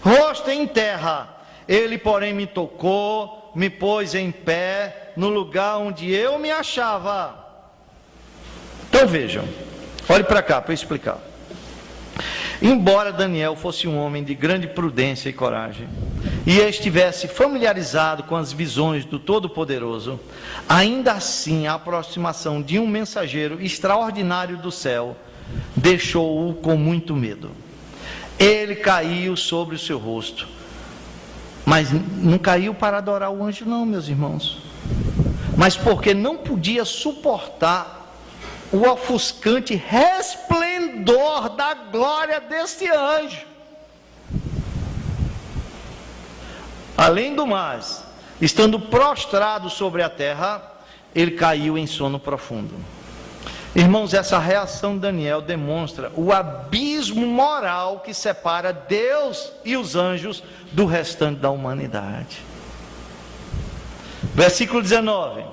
S1: rosto em terra. Ele, porém, me tocou, me pôs em pé no lugar onde eu me achava. Então vejam, olhe para cá para eu explicar. Embora Daniel fosse um homem de grande prudência e coragem, e estivesse familiarizado com as visões do Todo-Poderoso, ainda assim a aproximação de um mensageiro extraordinário do céu deixou-o com muito medo. Ele caiu sobre o seu rosto, mas não caiu para adorar o anjo não, meus irmãos, mas porque não podia suportar o ofuscante resplendor da glória deste anjo. Além do mais, estando prostrado sobre a terra, ele caiu em sono profundo. Irmãos, essa reação de Daniel demonstra o abismo moral que separa Deus e os anjos do restante da humanidade. Versículo 19.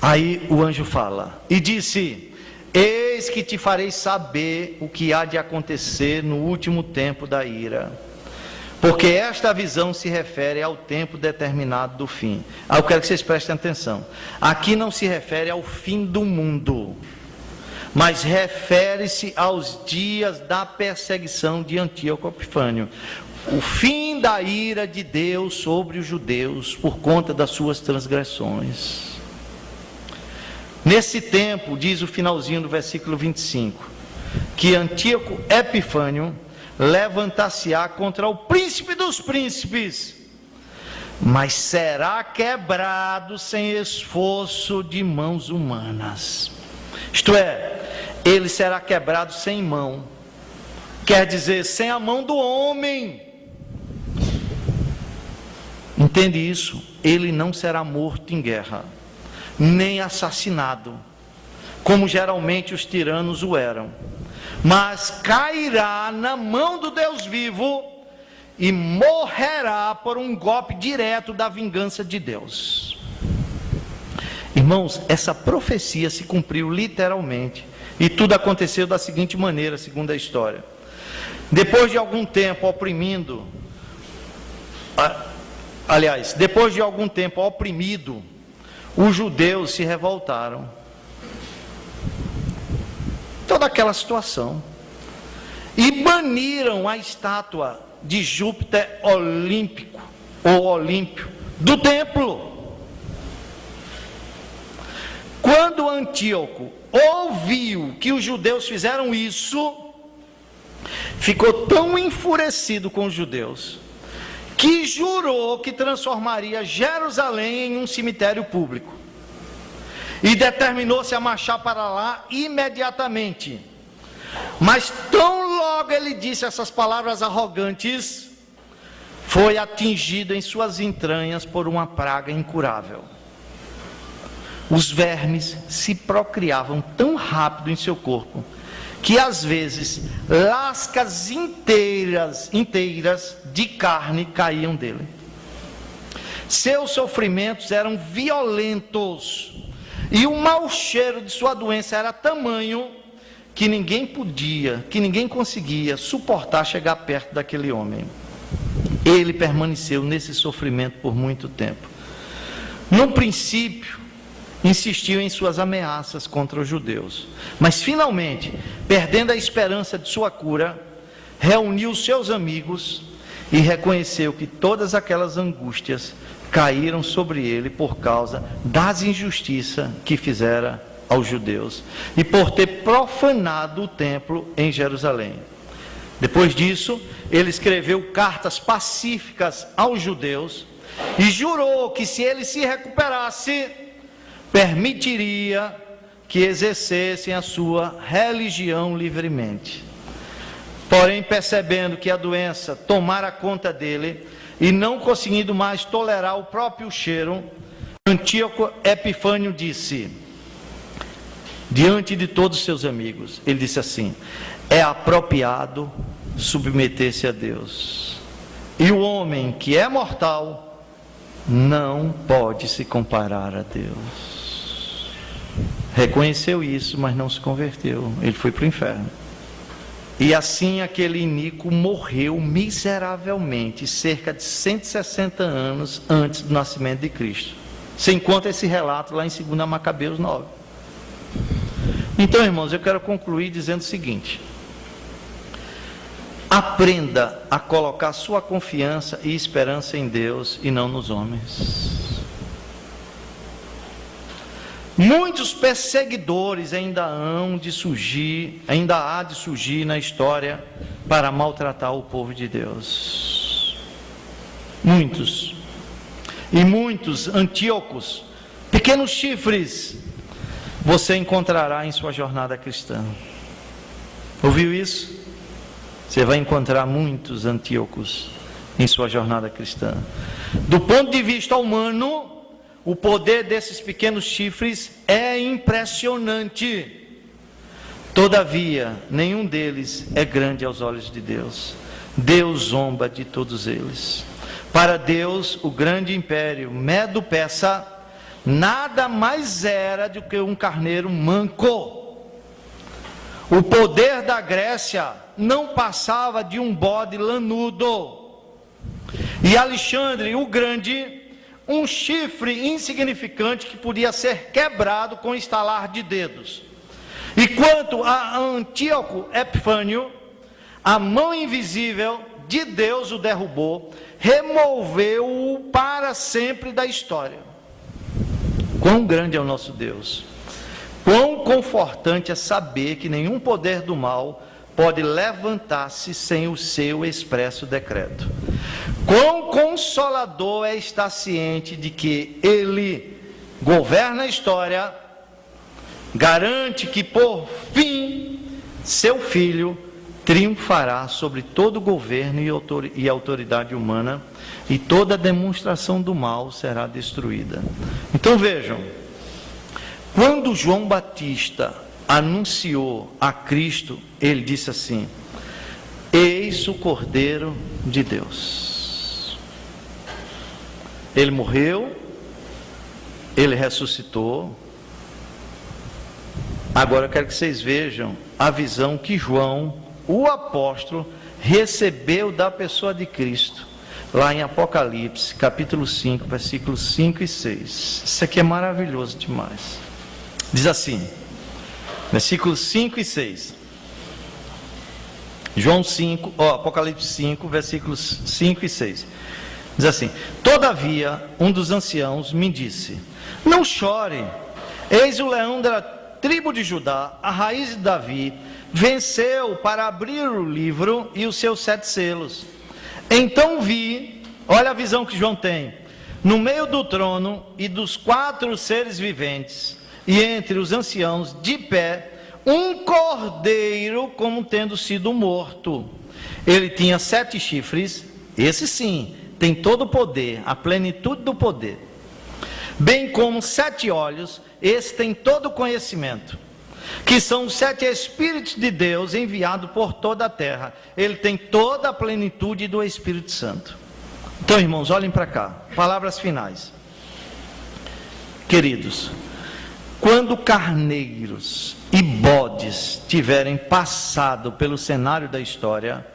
S1: Aí o anjo fala e disse: eis que te farei saber o que há de acontecer no último tempo da ira, porque esta visão se refere ao tempo determinado do fim. Eu quero que vocês prestem atenção. Aqui não se refere ao fim do mundo, mas refere-se aos dias da perseguição de Antíoco Epifânio, o fim da ira de Deus sobre os judeus por conta das suas transgressões. Nesse tempo, diz o finalzinho do versículo 25, que Antíoco Epifânio levantar-se-á contra o príncipe dos príncipes, mas será quebrado sem esforço de mãos humanas. Isto é, ele será quebrado sem mão, quer dizer, sem a mão do homem. Entende isso? Ele não será morto em guerra, nem assassinado, como geralmente os tiranos o eram, mas cairá na mão do Deus vivo e morrerá por um golpe direto da vingança de Deus. Irmãos, essa profecia se cumpriu literalmente, e tudo aconteceu da seguinte maneira, segundo a história. Depois de algum tempo oprimido, os judeus se revoltaram. Toda aquela situação. E baniram a estátua de Júpiter Olímpico, ou Olímpio, do templo. Quando Antíoco ouviu que os judeus fizeram isso, ficou tão enfurecido com os judeus, que jurou que transformaria Jerusalém em um cemitério público, e determinou-se a marchar para lá imediatamente. Mas tão logo ele disse essas palavras arrogantes, foi atingido em suas entranhas por uma praga incurável. Os vermes se procriavam tão rápido em seu corpo, que às vezes lascas inteiras de carne caíam dele. Seus sofrimentos eram violentos, e o mau cheiro de sua doença era tamanho que ninguém conseguia suportar chegar perto daquele homem. Ele permaneceu nesse sofrimento por muito tempo. No princípio, insistiu em suas ameaças contra os judeus, mas finalmente, perdendo a esperança de sua cura, reuniu seus amigos e reconheceu que todas aquelas angústias caíram sobre ele por causa das injustiças que fizera aos judeus e por ter profanado o templo em Jerusalém. Depois disso, ele escreveu cartas pacíficas aos judeus e jurou que, se ele se recuperasse, permitiria que exercessem a sua religião livremente. Porém, percebendo que a doença tomara conta dele e não conseguindo mais tolerar o próprio cheiro, Antíoco Epifânio disse, diante de todos os seus amigos, ele disse assim: é apropriado submeter-se a Deus, e o homem que é mortal não pode se comparar a Deus. Reconheceu isso, mas não se converteu. Ele foi para o inferno. E assim aquele iníquo morreu miseravelmente, cerca de 160 anos antes do nascimento de Cristo. Você encontra esse relato lá em 2 Macabeus 9. Então, irmãos, eu quero concluir dizendo o seguinte: aprenda a colocar sua confiança e esperança em Deus e não nos homens. Muitos perseguidores ainda há de surgir na história para maltratar o povo de Deus. Muitos. E muitos Antíocos, pequenos chifres, você encontrará em sua jornada cristã. Ouviu isso? Você vai encontrar muitos Antíocos em sua jornada cristã. Do ponto de vista humano, o poder desses pequenos chifres é impressionante. Todavia, nenhum deles é grande aos olhos de Deus. Deus zomba de todos eles. Para Deus, o grande império Medo-Persa nada mais era do que um carneiro manco. O poder da Grécia não passava de um bode lanudo. E Alexandre o Grande, um chifre insignificante que podia ser quebrado com estalar de dedos. E quanto a Antíoco Epifânio, a mão invisível de Deus o derrubou, removeu-o para sempre da história. Quão grande é o nosso Deus! Quão confortante é saber que nenhum poder do mal pode levantar-se sem o seu expresso decreto. Quão consolador é estar ciente de que Ele governa a história, garante que por fim seu Filho triunfará sobre todo governo e autoridade humana, e toda demonstração do mal será destruída. Então vejam, quando João Batista anunciou a Cristo, ele disse assim: eis o Cordeiro de Deus. Ele morreu, ele ressuscitou. Agora eu quero que vocês vejam a visão que João, o apóstolo, recebeu da pessoa de Cristo, lá em Apocalipse, capítulo 5, versículos 5 e 6. Isso aqui é maravilhoso demais. Diz assim, versículos 5 e 6. Apocalipse 5, versículos 5 e 6. Diz assim: todavia, um dos anciãos me disse: não chore, eis o leão da tribo de Judá, a raiz de Davi, venceu para abrir o livro e os seus 7 selos. Então vi, olha a visão que João tem, no meio do trono e dos 4 seres viventes, e entre os anciãos, de pé, um cordeiro como tendo sido morto. Ele tinha 7 chifres, esse sim, tem todo o poder, a plenitude do poder. Bem como 7 olhos, esse tem todo o conhecimento. Que são os 7 Espíritos de Deus enviados por toda a terra. Ele tem toda a plenitude do Espírito Santo. Então, irmãos, olhem para cá. Palavras finais. Queridos, quando carneiros e bodes tiverem passado pelo cenário da história,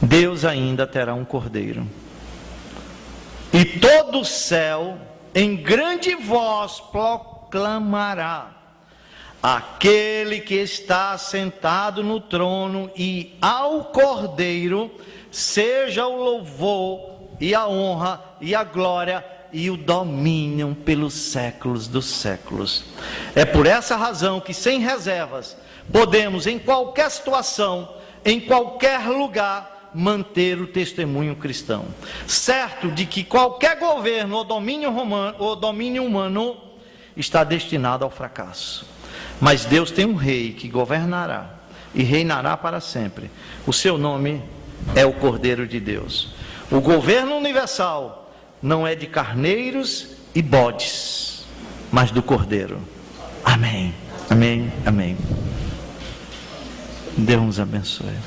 S1: Deus ainda terá um cordeiro. E todo o céu, em grande voz, proclamará: aquele que está sentado no trono e ao Cordeiro, seja o louvor e a honra e a glória e o domínio pelos séculos dos séculos. É por essa razão que, sem reservas, podemos, em qualquer situação, em qualquer lugar, manter o testemunho cristão, certo de que qualquer governo ou domínio humano está destinado ao fracasso. Mas Deus tem um rei que governará e reinará para sempre. O seu nome é o Cordeiro de Deus. O governo universal não é de carneiros e bodes, mas do Cordeiro. Amém, amém, amém. Deus nos abençoe.